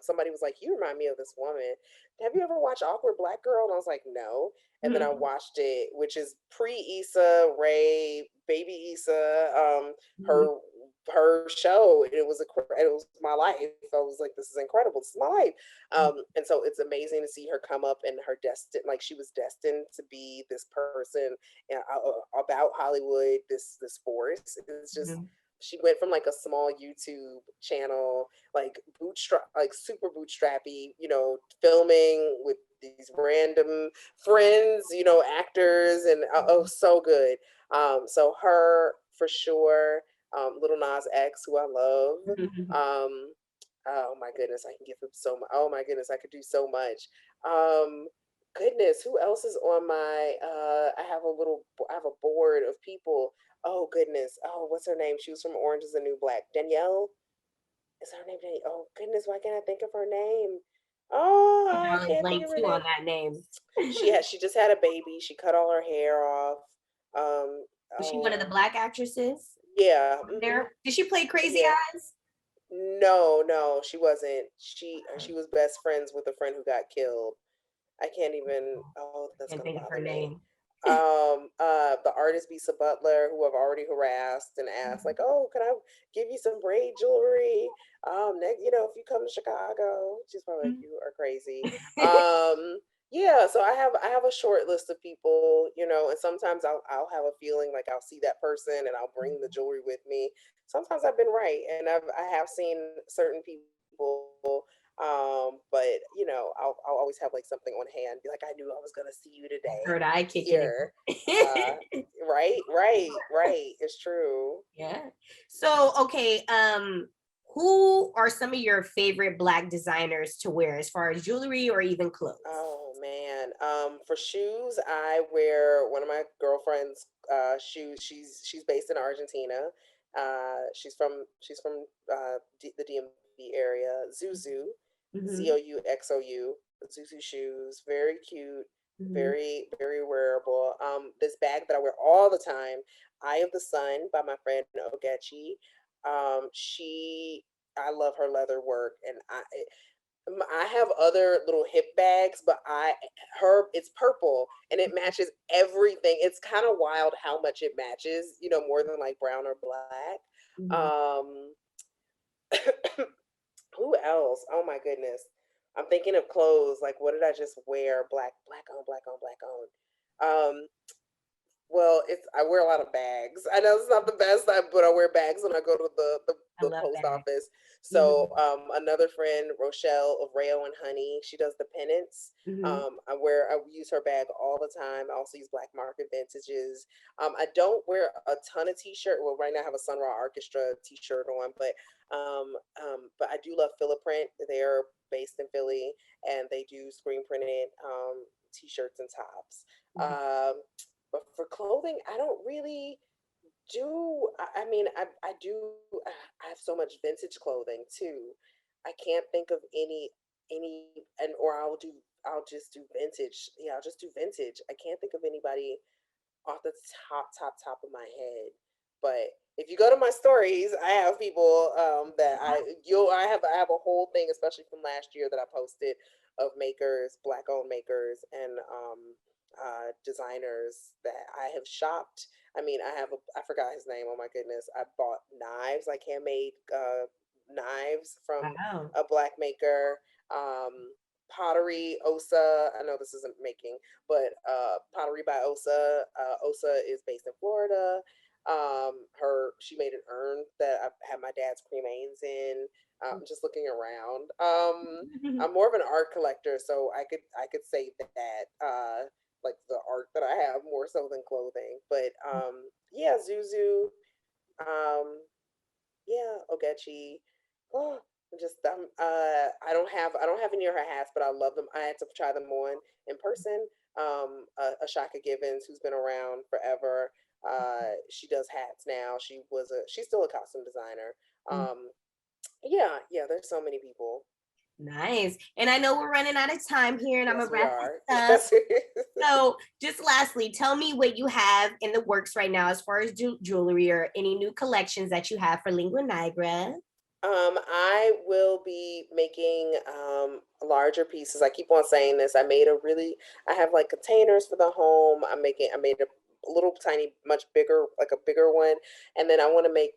somebody was like, "You remind me of this woman. Have you ever watched Awkward Black Girl?" And I was like, "No." And then I Mhm. watched it, which is pre Issa Rae, baby Issa, Mhm. her show. And it was my life. I was like, "This is incredible. This is my life." And so it's amazing to see her come up and her like she was destined to be this person about Hollywood, this force. It's just Mhm. she went from like a small YouTube channel, like like super bootstrappy, filming with these random friends, actors, and oh, so good. So her for sure. Little Nas X, who I love. Mhm. Um, oh my goodness, I can give him so much. Oh my goodness, I could do so much. Um, Goodness, who else is on my I have a board of people. Oh goodness. Oh, what's her name? She was from Orange is the New Black. Danielle? Is her name Danielle? Oh goodness, why can't I think of her name? Oh, I'm I drawing a can't think blank of her too name. on that name. She just had a baby. She cut all her hair off. Um Was she one of the oh Black actresses yeah. there? Did she play Crazy Yeah. Eyes? No, she wasn't. She was best friends with a friend who got killed. I can't even. Oh, that's Can't gonna think of bother her me. name. The artist Bisa Butler, who I've already harassed and asked, like, oh, can I give you some braid jewelry? Next, if you come to Chicago, she's probably like, you are crazy. Yeah, so I have a short list of people, and sometimes I'll have a feeling like I'll see that person and I'll bring the jewelry with me. Sometimes I've been right, and I have seen certain people, but I'll always have like something on hand, be like, I knew I was gonna see you today Third eye kicking here. in. Right, it's true. Yeah. So, okay, who are some of your favorite Black designers to wear as far as jewelry or even clothes? Oh man. For shoes, I wear one of my girlfriend's shoes. She's based in Argentina. She's from the DMV area. Zuzu, Mhm. Zouxou. Zuzu shoes, very cute, Mhm. very wearable. This bag that I wear all the time, Eye of the Sun by my friend Ogechi. I love her leather work, and I have other little hip bags, but it's purple and it matches everything. It's kind of wild how much it matches, more than like brown or black. Mhm. Um, who else? Oh my goodness. I'm thinking of clothes. Like, what did I just wear? Black on. Well, I wear a lot of bags. I know it's not the best, but I wear bags when I go to I the love post that. office. So Mhm. another friend, Rochelle of Rayo and Honey, she does the pennants. Mhm. I use her bag all the time. I also use Black Market Vintages. I don't wear a ton of t-shirt. Well, right now I have a Sun Ra Orchestra t-shirt on, but I do love Philiprint. They're based in Philly, and they do screen printed t-shirts and tops. Mhm. Um, but for clothing, I don't really do. I mean, I do. I have so much vintage clothing too. I can't think of any, and or I'll just do vintage. Yeah, I'll just do vintage. I can't think of anybody off the top of my head. But if you go to my stories, I have people that I have a whole thing, especially from last year, that I posted of makers, Black-owned makers, and designers that I have shopped. I mean, I forgot his name. Oh my goodness! I bought knives, like handmade knives from Wow. a black maker. Pottery, Osa. I know this isn't making, but Pottery by Osa. Osa is based in Florida. She made an urn that I had my dad's cremains in. Just looking around. I'm more of an art collector, so I could say that like the art that I have more so than clothing. But yeah, Zuzu. Um, yeah, Ogechi. Oh, just I don't have any of her hats, but I love them. I had to try them on in person. Ashaka Givens, who's been around forever. She does hats now. She's still a costume designer. Yeah, there's so many people. Nice. And I know we're running out of time here, and I'm Yes, gonna we wrap are. this up. Yes. So, just lastly, tell me what you have in the works right now as far as jewelry or any new collections that you have for Lingua Nigra. I will be making larger pieces. I keep on saying this. I have like containers for the home. I made a little tiny, much bigger, like a bigger one. And then I want to make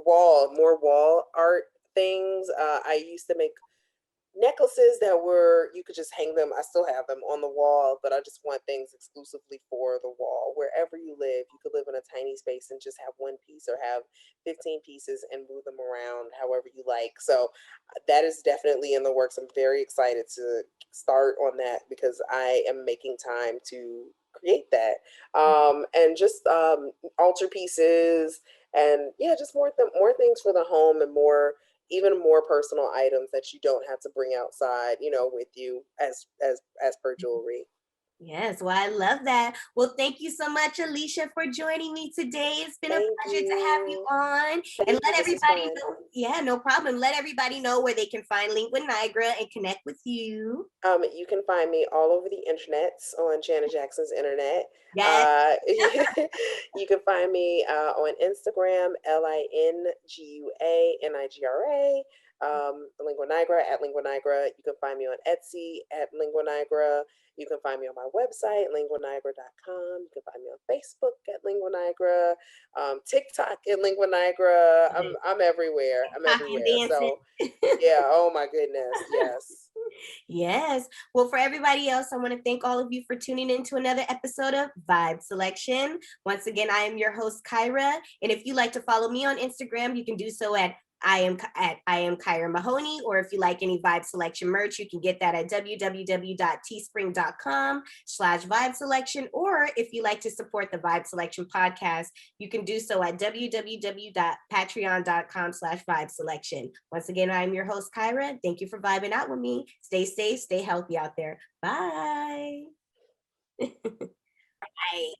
more wall art things. I used to make necklaces that you could just hang them. I still have them on the wall, but I just want things exclusively for the wall. Wherever you live, you could live in a tiny space and just have one piece or have 15 pieces and move them around however you like. So that is definitely in the works. I'm very excited to start on that because I am making time to create that. And just altar pieces, and yeah, just more things for the home, and even more personal items that you don't have to bring outside, with you as per jewelry. Yes, well, I love that. Well, thank you so much, Alicia, for joining me today. It's been a Thank pleasure to have you you. on. Thank And you. let This was everybody fun. know, yeah, no problem. Let everybody know where they can find Lingua Nigra and connect with you. You can find me all over the internets on Janet Jackson's internet. Yes. You can find me on Instagram, LinguaNigra, Lingua Nigra at Lingua Nigra. You can find me on Etsy at Lingua Nigra. You can find me on my website, linguanigra.com. You can find me on Facebook at Lingua Nigra, TikTok at Lingua Nigra. I'm everywhere. I'm Talking, everywhere. dancing. So yeah, oh my goodness, yes. Yes. Well, for everybody else, I want to thank all of you for tuning in to another episode of Vibe Selection. Once again, I am your host, Kyra. And if you like to follow me on Instagram, you can do so at I am Kyra Mahoney, or if you like any Vibe Selection merch, you can get that at www.teespring.com/Vibe Selection. Or if you like to support the Vibe Selection podcast, you can do so at www.patreon.com/Vibe Selection. Once again, I'm your host, Kyra. Thank you for vibing out with me. Stay safe, stay healthy out there. Bye. Bye.